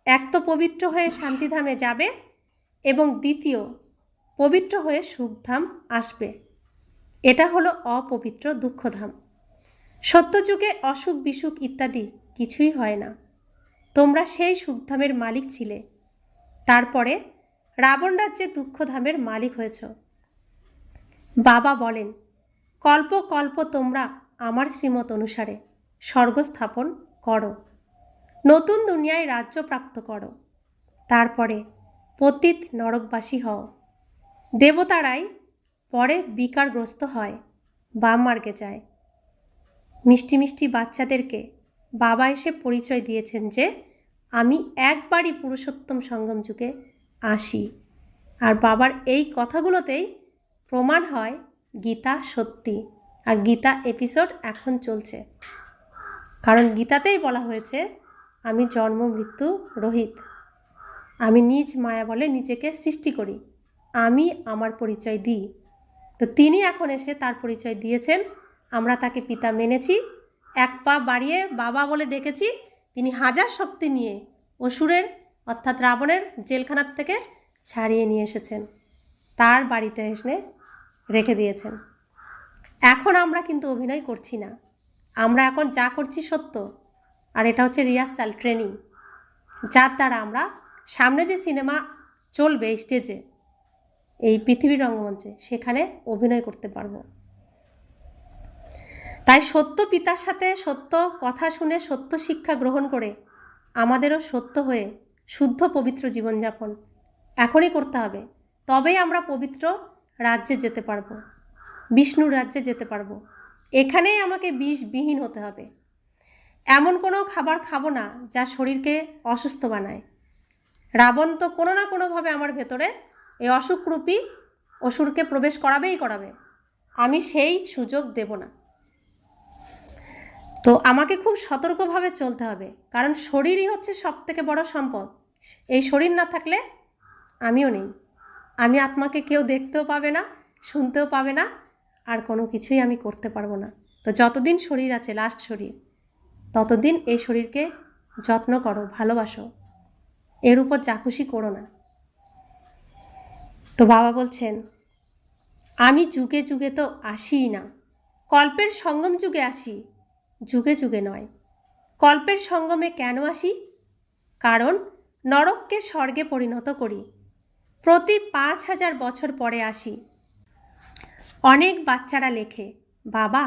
S1: এক তো পবিত্র হয়ে শান্তিধামে যাবে, এবং দ্বিতীয় পবিত্র হয়ে সুখধাম আসবে। এটা হলো অপবিত্র দুঃখধাম। সত্যযুগে অসুখ বিসুখ ইত্যাদি কিছুই হয় না। তোমরা সেই সুখধামের মালিক ছিলে, তারপরে রাবণ রাজ্যে দুঃখধামের মালিক হয়েছ। বাবা বলেন, কল্প কল্প তোমরা আমার শ্রীমত অনুসারে স্বর্গ স্থাপন করো, নতুন দুনিয়ায় রাজ্য প্রাপ্ত করো, তারপরে পতিত নরকবাসী হও। দেবতারাই পরে বিকারগ্রস্ত হয়, বাম মার্গে যায়। মিষ্টি মিষ্টি বাচ্চাদেরকে বাবা এসে পরিচয় দিয়েছেন যে আমি একবারই পুরুষোত্তম সঙ্গম যুগে আসি। আর বাবার এই কথাগুলোতেই প্রমাণ হয় গীতা সত্যি। আর গীতা এপিসোড এখন চলছে, কারণ গীতাতেই বলা হয়েছে আমি জন্ম মৃত্যু রহিত, আমি নিজ মায়া বলে নিজেকে সৃষ্টি করি, আমি আমার পরিচয় দিই। তো তিনি এখন এসে তার পরিচয় দিয়েছেন, আমরা তাকে পিতা মেনেছি, এক পা বাড়িয়ে বাবা বলে ডেকেছি। তিনি হাজার শক্তি নিয়ে অসুরের অর্থাৎ রাবণের জেলখানার থেকে ছাড়িয়ে নিয়ে এসেছেন, তার বাড়িতে এসে রেখে দিয়েছেন। এখন আমরা কিন্তু অভিনয় করছি না, আমরা এখন যা করছি সত্য। আর এটা হচ্ছে রিহার্সাল ট্রেনিং, যার দ্বারা আমরা সামনে যে সিনেমা চলবে স্টেজে, এই পৃথিবীর রঙ্গমঞ্চে, সেখানে অভিনয় করতে পারবো। তাই সত্য পিতার সাথে সত্য কথা শুনে সত্য শিক্ষা গ্রহণ করে আমাদেরও সত্য হয়ে শুদ্ধ পবিত্র জীবনযাপন এখনই করতে হবে। তবেই আমরা পবিত্র রাজ্যে যেতে পারবো, বিষ্ণুর রাজ্যে যেতে পারবো। এখানেই আমাকে বিষবিহীন হতে হবে। এমন কোনো খাবার খাবো না যা শরীরকে অসুস্থ বানায়। রাবণ তো কোনো না কোনোভাবে আমার ভেতরে এই অসুখরূপী অসুরকে প্রবেশ করাবেই করাবে, আমি সেই সুযোগ দেব না। তো আমাকে খুব সতর্কভাবে চলতে হবে, কারণ শরীরই হচ্ছে সবথেকে বড় সম্পদ। এই শরীর না থাকলে আমিও নেই। আমি আত্মাকে কেউ দেখতেও পাবে না, শুনতেও পাবে না, আর কোনো কিছুই আমি করতে পারবো না। তো যতদিন শরীর আছে, লাস্ট শরীর, ততদিন এই শরীরকে যত্ন করো, ভালোবাসো, এর উপর যা খুশি করো না। তো বাবা বলছেন, আমি যুগে যুগে তো আসিই না, কল্পের সঙ্গম যুগে আসি, যুগে যুগে নয়। কল্পের সঙ্গমে কেন আসি? কারণ নরককে স্বর্গে পরিণত করি। প্রতি 5000 বছর পরে আসি। অনেক বাচ্চারা লেখে, বাবা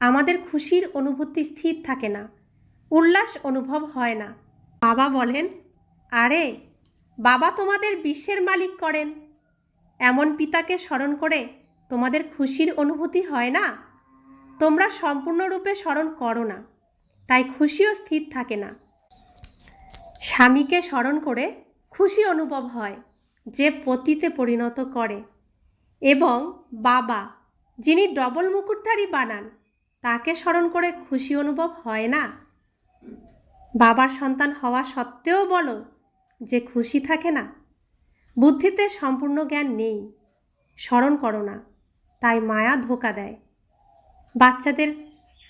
S1: আমাদের খুশির অনুভূতি স্থির থাকে না, উল্লাস অনুভব হয় না। বাবা বলেন, আরে বাবা তোমাদের বিশ্বের মালিক করেন, এমন পিতাকে স্মরণ করে তোমাদের খুশির অনুভূতি হয় না? তোমরা সম্পূর্ণরূপে স্মরণ করো না, তাই খুশিও স্থির থাকে না। স্বামীকে স্মরণ করে খুশি অনুভব হয়, যে পতিতে পরিণত করে, এবং বাবা যিনি ডবল মুকুটধারী বানান, তাকে স্মরণ করে খুশি অনুভব হয় না। বাবার সন্তান হওয়া সত্ত্বেও বলো যে খুশি থাকে না। বুদ্ধিতে সম্পূর্ণ জ্ঞান নেই, স্মরণ করো না, তাই মায়া ধোঁকা দেয়। বাচ্চাদের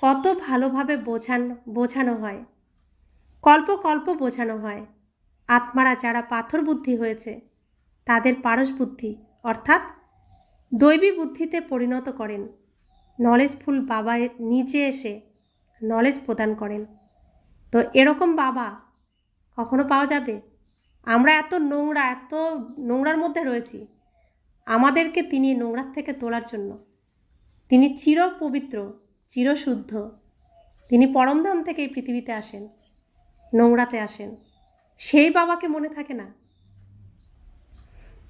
S1: কত ভালোভাবে বোঝানো হয়, কল্প কল্প বোঝানো হয়। আত্মারা যারা পাথর বুদ্ধি হয়েছে, তাদের পারস বুদ্ধি অর্থাৎ দৈবী বুদ্ধিতে পরিণত করেন। নলেজফুল বাবা নিজে এসে নলেজ প্রদান করেন। তো এরকম বাবা কখনো পাওয়া যাবে? আমরা এত নোংরার মধ্যে রয়েছি, আমাদেরকে তিনি নোংরার থেকে তোলার জন্য, তিনি চির পবিত্র, চিরশুদ্ধ, তিনি পরমধাম থেকে এই পৃথিবীতে আসেন, নোংরাতে আসেন। সেই বাবাকে মনে থাকে না?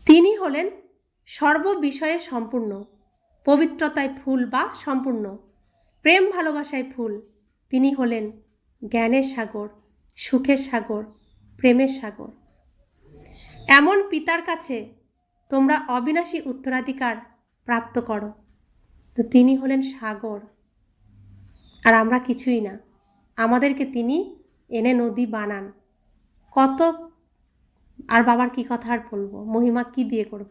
S1: তিনি হলেন সর্ববিষয়ে সম্পূর্ণ, পবিত্রতায় ফুল বা সম্পূর্ণ, প্রেম ভালোবাসায় ফুল। তিনি হলেন জ্ঞানের সাগর, সুখের সাগর, প্রেমের সাগর। এমন পিতার কাছে তোমরা অবিনাশী উত্তরাধিকার প্রাপ্ত করো। তো তিনি হলেন সাগর, আর আমরা কিছুই না। আমাদেরকে তিনি এনে নদী বানান। কত, আর বাবার কি কথা আর বলবো, মহিমা কি দিয়ে করব।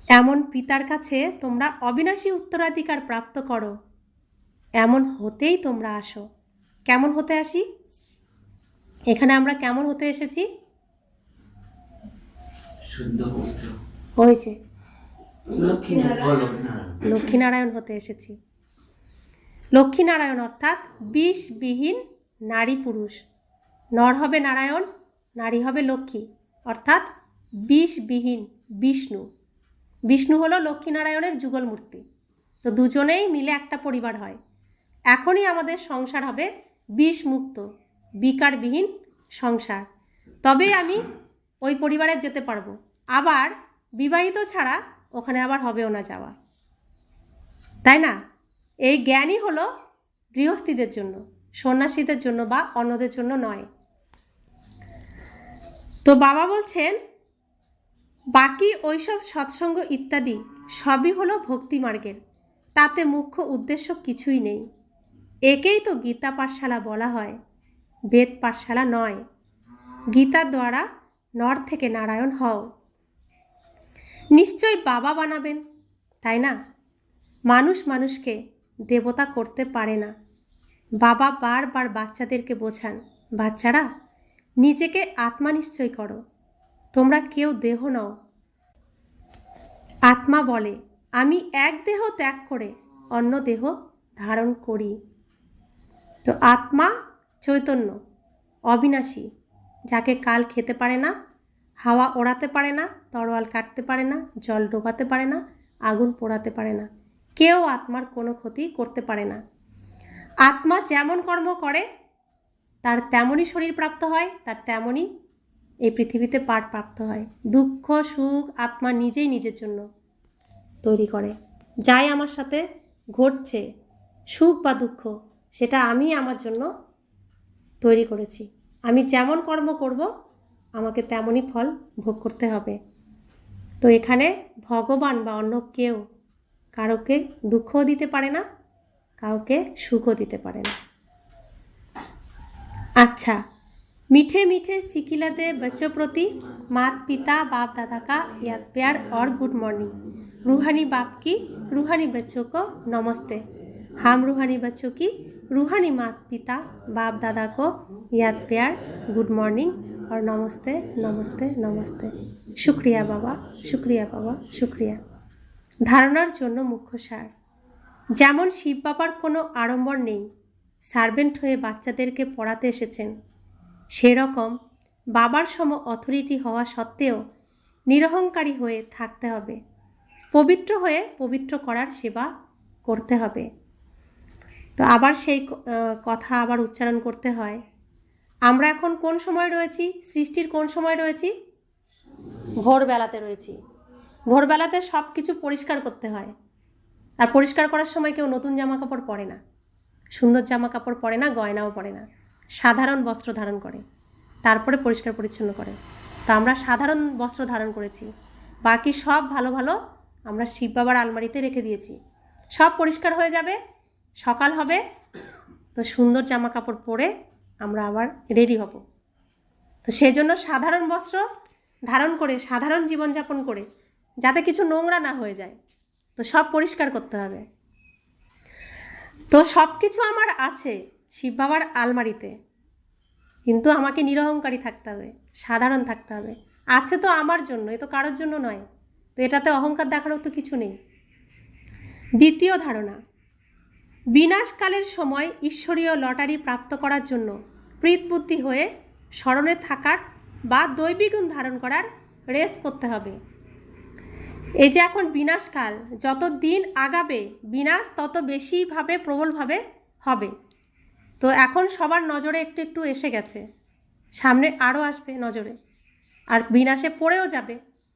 S1: এমন পিতার কাছে তোমরা অবিনাশী উত্তরাধিকার প্রাপ্ত করো, এমন হতেই তোমরা আসো। কেমন হতে আসি? এখানে আমরা কেমন হতে এসেছি? ওই যে লক্ষ্মীনারায়ণ হতে এসেছি। লক্ষ্মীনারায়ণ অর্থাৎ বিষবিহীন নারী পুরুষ। নর হবে নারায়ণ, নারী হবে লক্ষ্মী, অর্থাৎ বিষবিহীন বিষ্ণু। বিষ্ণু হলো লক্ষ্মীনারায়ণের যুগল মূর্তি। তো দুজনেই মিলে একটা পরিবার হয়। এখনই আমাদের সংসার হবে বিষমুক্ত, বিকারবিহীন সংসার। তবেই আমি ওই পরিবারে যেতে পারবো। আবার বিবাহিত ছাড়া ওখানে আবার হবেও না যাওয়া, তাই না? এই জ্ঞানই হলো গৃহস্থীদের জন্য, সন্ন্যাসীদের জন্য বা অন্যদের জন্য নয়। তো বাবা বলছেন বাকি ওইসব সৎসঙ্গ ইত্যাদি সবই হলো ভক্তি মার্গের, তাতে মুখ্য উদ্দেশ্য কিছুই নেই। একেই তো গীতা পাঠশালা বলা হয়, বেদ পাঠশালা নয়। গীতার দ্বারা নর থেকে নারায়ণ হও। নিশ্চয়ই বাবা বানাবেন, তাই না? মানুষ মানুষকে দেবতা করতে পারে না। বাবা বারবার বাচ্চাদেরকে বোঝান, বাচ্চারা নিজেকে আত্মা নিশ্চয় করো, তোমরা কেউ দেহ নও। আত্মা বলে আমি এক দেহ ত্যাগ করে অন্য দেহ ধারণ করি। তো আত্মা চৈতন্য, অবিনাশী, যাকে কাল খেতে পারে না, হাওয়া ওড়াতে পারে না, তরোয়াল কাটতে পারে না, জল ডোবাতে পারে না, আগুন পোড়াতে পারে না। কেউ আত্মার কোনো ক্ষতি করতে পারে না। আত্মা যেমন কর্ম করে তার তেমনই শরীর প্রাপ্ত হয়, তার তেমনই এই পৃথিবীতে পাঠ প্রাপ্ত হয়। দুঃখ সুখ আত্মা নিজেই নিজের জন্য তৈরি করে। যাই আমার সাথে ঘটছে, সুখ বা দুঃখ, সেটা আমি আমার জন্য তৈরি করেছি। আমি যেমন কর্ম করব আমাকে তেমনই ফল ভোগ করতে হবে। তো এখানে ভগবান বা অন্য কেউ কারোকে দুঃখও দিতে পারে না, কাউকে সুখও দিতে পারে না। अच्छा, मीठे मीठे सिकिलते बच्चों प्रति मात पिता बाप दादा का याद प्यार और गुड मॉर्निंग। रूहानी बाप की रूहानी बच्चों को नमस्ते। हम रूहानी बच्चों की रूहानी मात पिता बाप दादा को याद प्यार गुड मॉर्निंग और नमस्ते नमस्ते नमस्ते। शुक्रिया बाबा, शुक्रिया बाबा, शुक्रिया। धारणार जन्य मुख्य सार, যেমন শিব বাবার কোনো আড়ম্বর নেই, সার্ভেন্ট হয়ে বাচ্চাদেরকে পড়াতে এসেছেন, সেরকম বাবার সম অথরিটি হওয়া সত্ত্বেও নিরহংকারী হয়ে থাকতে হবে। পবিত্র হয়ে পবিত্র করার সেবা করতে হবে। তো আবার সেই কথা আবার উচ্চারণ করতে হয়। আমরা এখন কোন সময় রয়েছি? সৃষ্টির কোন সময় রয়েছি? ভোরবেলাতে রয়েছি। ভোরবেলাতে সব কিছু পরিষ্কার করতে হয়। আর পরিষ্কার করার সময় কেউ নতুন জামা কাপড় পরে না, সুন্দর জামা কাপড় পরে না, গয়নাও পরে না, সাধারণ বস্ত্র ধারণ করে, তারপরে পরিষ্কার পরিচ্ছন্ন করে। তো আমরা সাধারণ বস্ত্র ধারণ করেছি, বাকি সব ভালো ভালো আমরা শিব বাবার আলমারিতে রেখে দিয়েছি। সব পরিষ্কার হয়ে যাবে, সকাল হবে, তো সুন্দর জামা কাপড় পরে আমরা আবার রেডি হব। তো সেই জন্য সাধারণ বস্ত্র ধারণ করে সাধারণ জীবনযাপন করে যাতে কিছু নোংরা না হয়ে যায়, তো সব পরিষ্কার করতে হবে। তো সব কিছু আমার আছে শিব বাবার আলমারিতে, কিন্তু আমাকে নিরহংকারী থাকতে হবে, সাধারণ থাকতে হবে। আছে তো আমার জন্য, এ তো কারোর জন্য নয়। তো এটাতে অহংকার দেখারও তো কিছু নেই। দ্বিতীয় ধারণা, বিনাশকালের সময় ঈশ্বরীয় লটারি প্রাপ্ত করার জন্য প্রীতবুদ্ধি হয়ে স্মরণে থাকার বা দৈবিক গুণ ধারণ করার রেস করতে হবে। এই যে এখন বিনাশকাল, যত দিন আগাবে বিনাশ তত বেশিভাবে প্রবলভাবে হবে। তো এখন সবার নজরে একটু একটু এসে গেছে, সামনে আরও আসবে নজরে, আর বিনাশে পড়েও যাবে।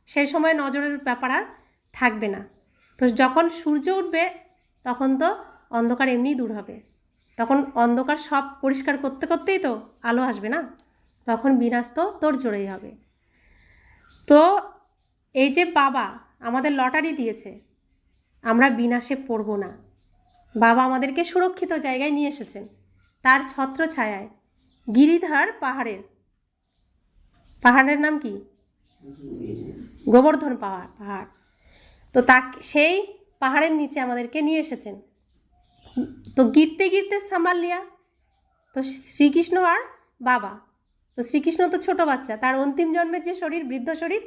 S1: সেই সময় নজরের ব্যাপার আর থাকবে না। তো যখন সূর্য উঠবে তখন তো অন্ধকার এমনিই দূর হবে, তখন অন্ধকার সব পরিষ্কার করতে করতেই তো আলো আসবে না, তখন বিনাশ তো তোর জোরেই হবে। তো এই যে বাবা আমাদের লটারি দিয়েছে, আমরা বিনাশে পড়ব না। বাবা আমাদেরকে সুরক্ষিত জায়গায় নিয়ে এসেছেন তার ছত্রছায়ায়। গিরিধার পাহাড়ের নাম কি? গোবর্ধন পাহাড়। তো সেই পাহাড়ের নিচে আমাদেরকে নিয়ে এসেছেন। তো গিরতে গিরতে সামাল লিয়া, তো শ্রীকৃষ্ণ আর বাবা, তো শ্রীকৃষ্ণ তো ছোট বাচ্চা, তার অন্তিম জন্মের যে শরীর, বৃদ্ধ শরীর,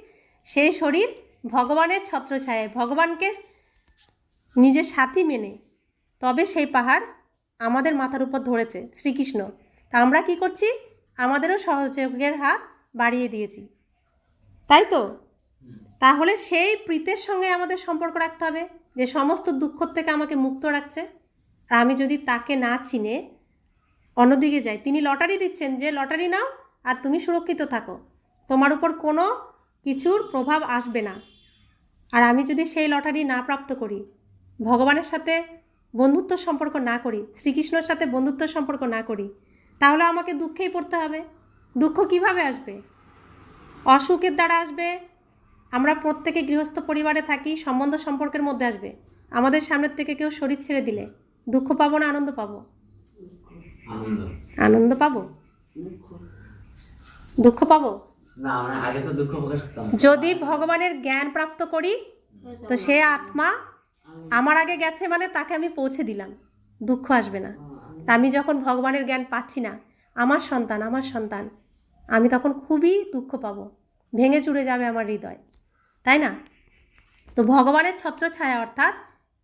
S1: সেই শরীর ভগবানের ছত্রছায়ায় ভগবানকে নিজের সাথী মেনে তবে সেই পাহাড় আমাদের মাথার উপর ধরেছে শ্রীকৃষ্ণ। তা আমরা কি করছি? আমাদেরও সহযোগের হাত বাড়িয়ে দিয়েছি, তাই তো? তাহলে সেই প্রীতের সঙ্গে আমাদের সম্পর্ক রাখতে হবে, যে সমস্ত দুঃখ থেকে আমাকে মুক্ত রাখছে। আর আমি যদি তাকে না চিনে অন্যদিকে যাই, তিনি লটারি দিচ্ছেন যে লটারি নাও আর তুমি সুরক্ষিত থাকো, তোমার উপর কোনো কিছুর প্রভাব আসবে না। আর আমি যদি সেই লটারি না প্রাপ্ত করি, ভগবানের সাথে বন্ধুত্ব সম্পর্ক না করি, শ্রীকৃষ্ণের সাথে বন্ধুত্ব সম্পর্ক না করি, তাহলে আমাকে দুঃখেই পড়তে হবে। দুঃখ কিভাবে আসবে? অসুখের দ্বারা আসবে। আমরা প্রত্যেকে গৃহস্থ পরিবারে থাকি, সম্বন্ধ সম্পর্কের মধ্যে আসবে। আমাদের সামনের থেকে কেউ শরীর ছেড়ে দিলে দুঃখ পাবো না আনন্দ পাবো? আনন্দ পাবো? দুঃখ পাবো
S2: না। আমরা আগে তো দুঃখ প্রকাশ করতাম।
S1: যদি ভগবানের জ্ঞান প্রাপ্ত করি, তো সে আত্মা আমার আগে গেছে মানে তাকে আমি পৌঁছে দিলাম, দুঃখ আসবে না। আমি যখন ভগবানের জ্ঞান পাচ্ছি না, আমার সন্তান, আমি তখন খুবই দুঃখ পাবো, ভেঙে চুরে যাবে আমার হৃদয়, তাই না? তো ভগবানের ছত্রছায়া অর্থাৎ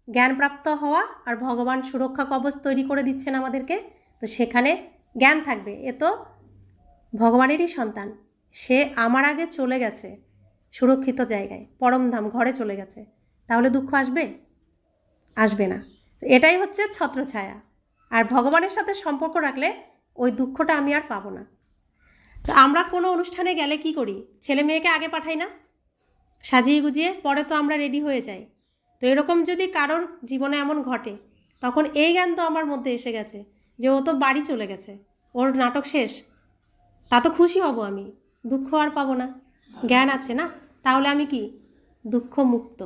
S1: জ্ঞানপ্রাপ্ত হওয়া, আর ভগবান সুরক্ষা কবচ তৈরি করে দিচ্ছেন আমাদেরকে, তো সেখানে জ্ঞান থাকবে। এ তো ভগবানেরই সন্তান, সে আমার আগে চলে গেছে সুরক্ষিত জায়গায়, পরমধাম ঘরে চলে গেছে, তাহলে দুঃখ আসবে? আসবে না। এটাই হচ্ছে ছত্রছায়া। আর ভগবানের সাথে সম্পর্ক রাখলে ওই দুঃখটা আমি আর পাবো না। তো আমরা কোনো অনুষ্ঠানে গেলে কি করি? ছেলে মেয়েকে আগে পাঠাই না সাজিয়ে গুজিয়ে, পরে তো আমরা রেডি হয়ে যাই। তো এরকম যদি কারোর জীবনে এমন ঘটে, তখন এই জ্ঞান তো আমার মধ্যে এসে গেছে যে ও তো বাড়ি চলে গেছে, ওর নাটক শেষ, তা তো খুশি হব আমি, দুঃখ আর পাবো না, জ্ঞান আছে না, তাহলে আমি কি দুঃখ মুক্ত।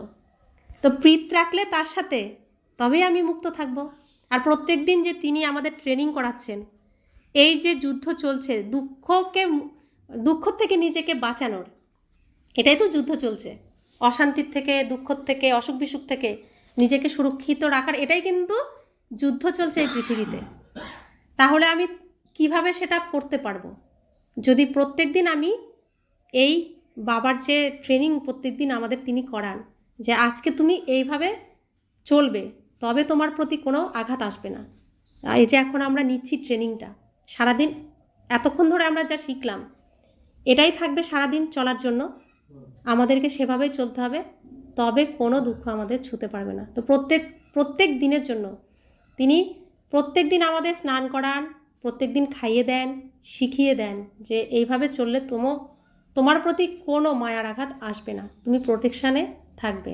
S1: তো প্রীত রাখলে তার সাথে, তবেই আমি মুক্ত থাকব। আর প্রত্যেক দিন যে তিনি আমাদের ট্রেনিং করাচ্ছেন, এই যে যুদ্ধ চলছে দুঃখ থেকে নিজেকে বাঁচানোর, এটাই তো যুদ্ধ চলছে। অশান্তির থেকে, দুঃখ থেকে, অসুখ বিসুখ থেকে নিজেকে সুরক্ষিত রাখার, এটাই কিন্তু যুদ্ধ চলছে এই পৃথিবীতে। তাহলে আমি কিভাবে সেটা করতে পারবো? যদি প্রত্যেক দিন আমি এই বাবার যে ট্রেনিং প্রত্যেক দিন আমাদের তিনি করান, যে আজকে তুমি এইভাবে চলবে, তবে তোমার প্রতি কোনো আঘাত আসবে না। এই যে এখন আমরা নিচ্ছি ট্রেনিংটা, সারাদিন এতক্ষণ ধরে আমরা যা শিখলাম, এটাই থাকবে সারাদিন চলার জন্য। আমাদেরকে সেভাবেই চলতে হবে, তবে কোনো দুঃখ আমাদের ছুঁতে পারবে না। তো প্রত্যেক দিনের জন্য তিনি প্রত্যেক দিন আমাদের স্নান করান, প্রত্যেক দিন খাইয়ে দেন, শিখিয়ে দেন যে এইভাবে চললে তোমার প্রতি কোনো মায়ার আঘাত আসবে না, তুমি প্রোটেকশানে থাকবে,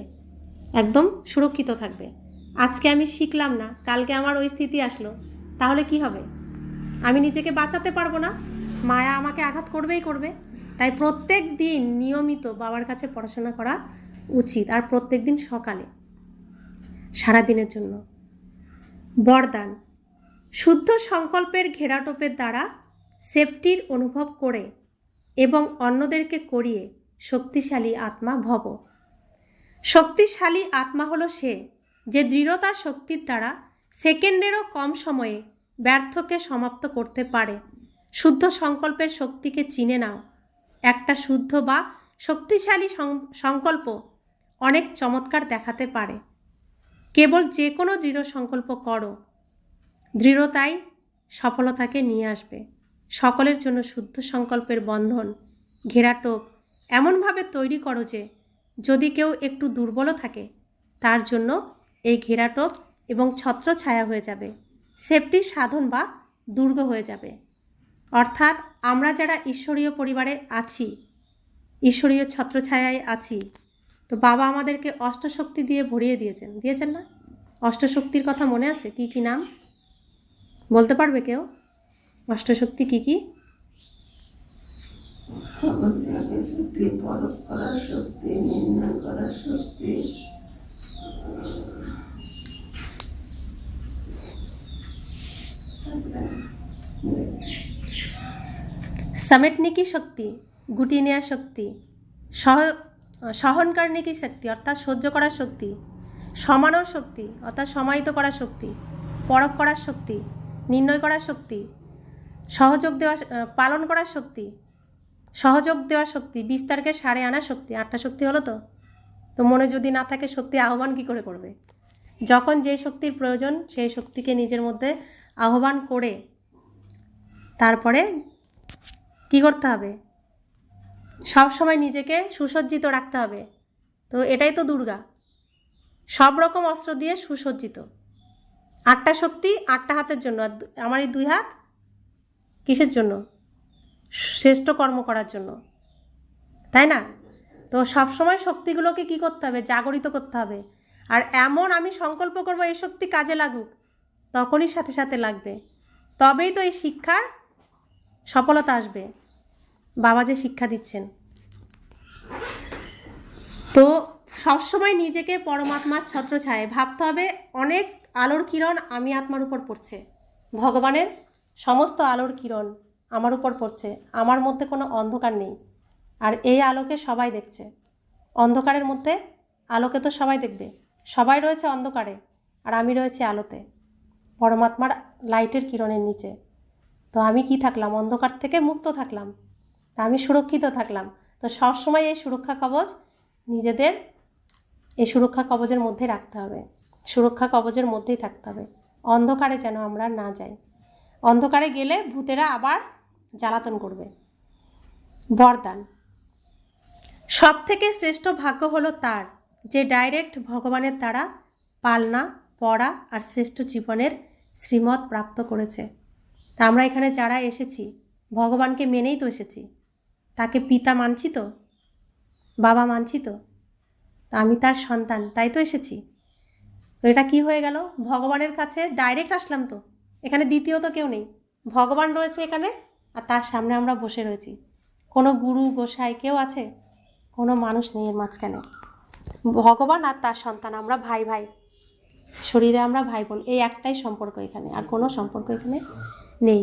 S1: একদম সুরক্ষিত থাকবে। আজকে আমি শিখলাম না, কালকে আমার ওই স্থিতি আসলো, তাহলে কি হবে? আমি নিজেকে বাঁচাতে পারবো না, মায়া আমাকে আঘাত করবেই করবে। তাই প্রত্যেক দিন নিয়মিত বাবার কাছে পড়াশোনা করা উচিত। আর প্রত্যেক দিন সকালে, সারাদিনের জন্য। বরদান: শুদ্ধ সংকল্পের ঘেরাটোপের দ্বারা সেফটির অনুভব করে এবং অন্যদেরকে করিয়ে শক্তিশালী আত্মা ভব। শক্তিশালী আত্মা হলো সে যে দৃঢ়তার শক্তির দ্বারা সেকেন্ডেরও কম সময়ে ব্যর্থকে সমাপ্ত করতে পারে। শুদ্ধ সংকল্পের শক্তিকে চিনে নাও। একটা শুদ্ধ বা শক্তিশালী সংকল্প অনেক চমৎকার দেখাতে পারে। কেবল যে কোনো দৃঢ় সংকল্প করো, দৃঢ়তাই সফলতাকে নিয়ে আসবে। সকলের জন্য শুদ্ধ সংকল্পের বন্ধন, ঘেরাটোপ এমনভাবে তৈরি করো যে যদি কেউ একটু দুর্বলও থাকে, তার জন্য এই ঘেরাটোপ এবং ছত্রছায়া হয়ে যাবে, সেফটির সাধন বা দুর্গ হয়ে যাবে। অর্থাৎ আমরা যারা ঈশ্বরীয় পরিবারে আছি, ঈশ্বরীয় ছত্রছায়ায় আছি, তো বাবা আমাদেরকে অষ্টশক্তি দিয়ে ভরিয়ে দিয়েছেন না? অষ্টশক্তির কথা মনে আছে? কি কি নাম বলতে পারবে কেউ? অষ্টশক্তি কি কি? समेटने की शक्ति, गुटिয়ে নেওয়ার শক্তি, সহনকারী কি শক্তি অর্থাৎ সহ্য করার শক্তি, সমানোর শক্তি অর্থাৎ সমাহিত করার শক্তি, পরখ করার শক্তি, নির্ণয় করার শক্তি, সহযোগ দেওয়া, পালন করার শক্তি, সহযোগ দেওয়ার শক্তি, বিস্তারকে সারে আনার শক্তি। 8টা শক্তি হলো তো। তো মনে যদি না থাকে শক্তি আহ্বান কি করে করবে? যখন যে শক্তির প্রয়োজন সেই শক্তিকে নিজের মধ্যে আহ্বান করে তারপরে কি করতে হবে? সব সময় নিজেকে সুসজ্জিত রাখতে হবে। তো এটাই তো দুর্গা, সব রকম অস্ত্র দিয়ে সুসজ্জিত। 8টা শক্তি 8টা হাতের জন্য, আর আমার এই 2 হাত কিসের জন্য? শ্রেষ্ঠ কর্ম করার জন্য, তাই না? তো সবসময় শক্তিগুলোকে কি করতে হবে? জাগরিত করতে হবে। আর এমন আমি সংকল্প করব এই শক্তি কাজে লাগুক, তখনই সাথে সাথে লাগবে। তবেই তো এই শিক্ষার সফলতা আসবে, বাবা যে শিক্ষা দিচ্ছেন। তো সবসময় নিজেকে পরমাত্মার ছত্রছায়ায় ভাবতে হবে। অনেক আলোর কিরণ আমি আত্মার উপর পড়ছে, ভগবানের সমস্ত আলোর কিরণ আমার উপর পড়ছে। আমার মধ্যে কোনো অন্ধকার নেই, আর এই আলোকে সবাই দেখছে। অন্ধকারের মধ্যে আলোকে তো সবাই দেখবে। সবাই রয়েছে অন্ধকারে, আর আমি রয়েছি আলোতে, পরমাত্মার লাইটের কিরণের নিচে। তো আমি কি থাকলাম? অন্ধকার থেকে মুক্ত থাকলাম, তা আমি সুরক্ষিত থাকলাম। তো সবসময় এই সুরক্ষা কবচ নিজেদের এই সুরক্ষা কবচের মধ্যে রাখতে হবে, সুরক্ষা কবচের মধ্যেই থাকতে হবে। অন্ধকারে যেন আমরা না যাই। অন্ধকারে গেলে ভূতেরা আবার জ্বালাতন করবে। বরদান, সব থেকে শ্রেষ্ঠ ভাগ্য হলো তার যে ডাইরেক্ট ভগবানের দ্বারা পালনা, পড়া আর শ্রেষ্ঠ জীবনের শ্রীমত প্রাপ্ত করেছে। তা আমরা এখানে যারা এসেছি ভগবানকে মেনেই তো এসেছি। তাকে পিতা মানছি তো, বাবা মানছি তো, তা আমি তার সন্তান, তাই তো এসেছি। তো এটা কি হয়ে গেল? ভগবানের কাছে ডাইরেক্ট আসলাম তো। এখানে দ্বিতীয়ত কেউ নেই, ভগবান রয়েছে এখানে, আর তার সামনে আমরা বসে রয়েছি। কোনো গুরু গোসাই কেউ আছে? কোনো মানুষ নেই এর মাঝখানে। ভগবান আর তার সন্তান, আমরা ভাই ভাই, শরীরে আমরা ভাই বোন, এই একটাই সম্পর্ক এখানে, আর কোনো সম্পর্ক এখানে নেই।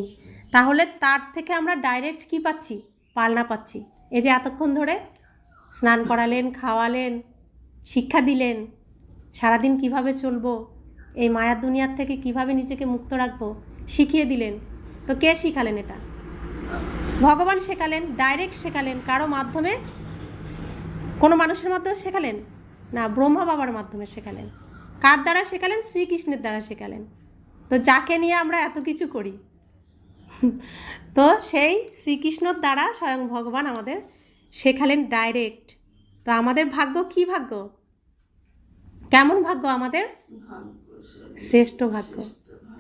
S1: তাহলে তার থেকে আমরা ডাইরেক্ট কি পাচ্ছি? পালনা পাচ্ছি। এই যে এতক্ষণ ধরে স্নান করালেন, খাওয়ালেন, শিক্ষা দিলেন, সারাদিন কিভাবে চলবো, এই মায়ার দুনিয়ার থেকে কিভাবে নিজেকে মুক্ত রাখবো শিখিয়ে দিলেন। তো কে শিখালেন? এটা ভগবান শেখালেন, ডাইরেক্ট শেখালেন। কারো মাধ্যমে? কোনো মানুষের মাধ্যমে শেখালেন না, ব্রহ্মা বাবার মাধ্যমে শেখালেন। কার দ্বারা শেখালেন? শ্রীকৃষ্ণের দ্বারা শেখালেন। তো যাকে নিয়ে আমরা এত কিছু করি, তো সেই শ্রীকৃষ্ণর দ্বারা স্বয়ং ভগবান আমাদের শেখালেন ডাইরেক্ট। তো আমাদের ভাগ্য কি ভাগ্য? কেমন ভাগ্য আমাদের? শ্রেষ্ঠ ভাগ্য।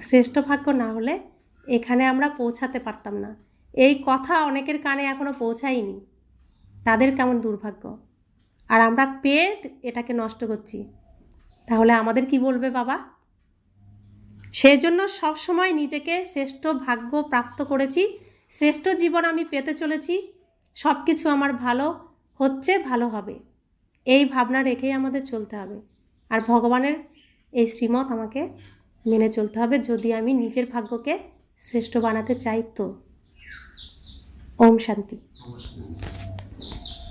S1: শ্রেষ্ঠ ভাগ্য না হলে এখানে আমরা পৌঁছাতে পারতাম না। এই কথা অনেকের কানে এখনো পৌঁছায়নি, তাদের কেমন দুর্ভাগ্য। আর আমরা পেয়ে এটাকে নষ্ট করছি, তাহলে আমাদের কি বলবে বাবা? সেই জন্য সবসময় নিজেকে শ্রেষ্ঠ ভাগ্য প্রাপ্ত করেছি, শ্রেষ্ঠ জীবন আমি পেতে চলেছি, সব কিছু আমার ভালো হচ্ছে, ভালো হবে, এই ভাবনা রেখেই আমাদের চলতে হবে। আর ভগবানের এই শ্রীমত আমাকে মেনে চলতে হবে, যদি আমি নিজের ভাগ্যকে শ্রেষ্ঠ বানাতে চাই। তো ওম শান্তি।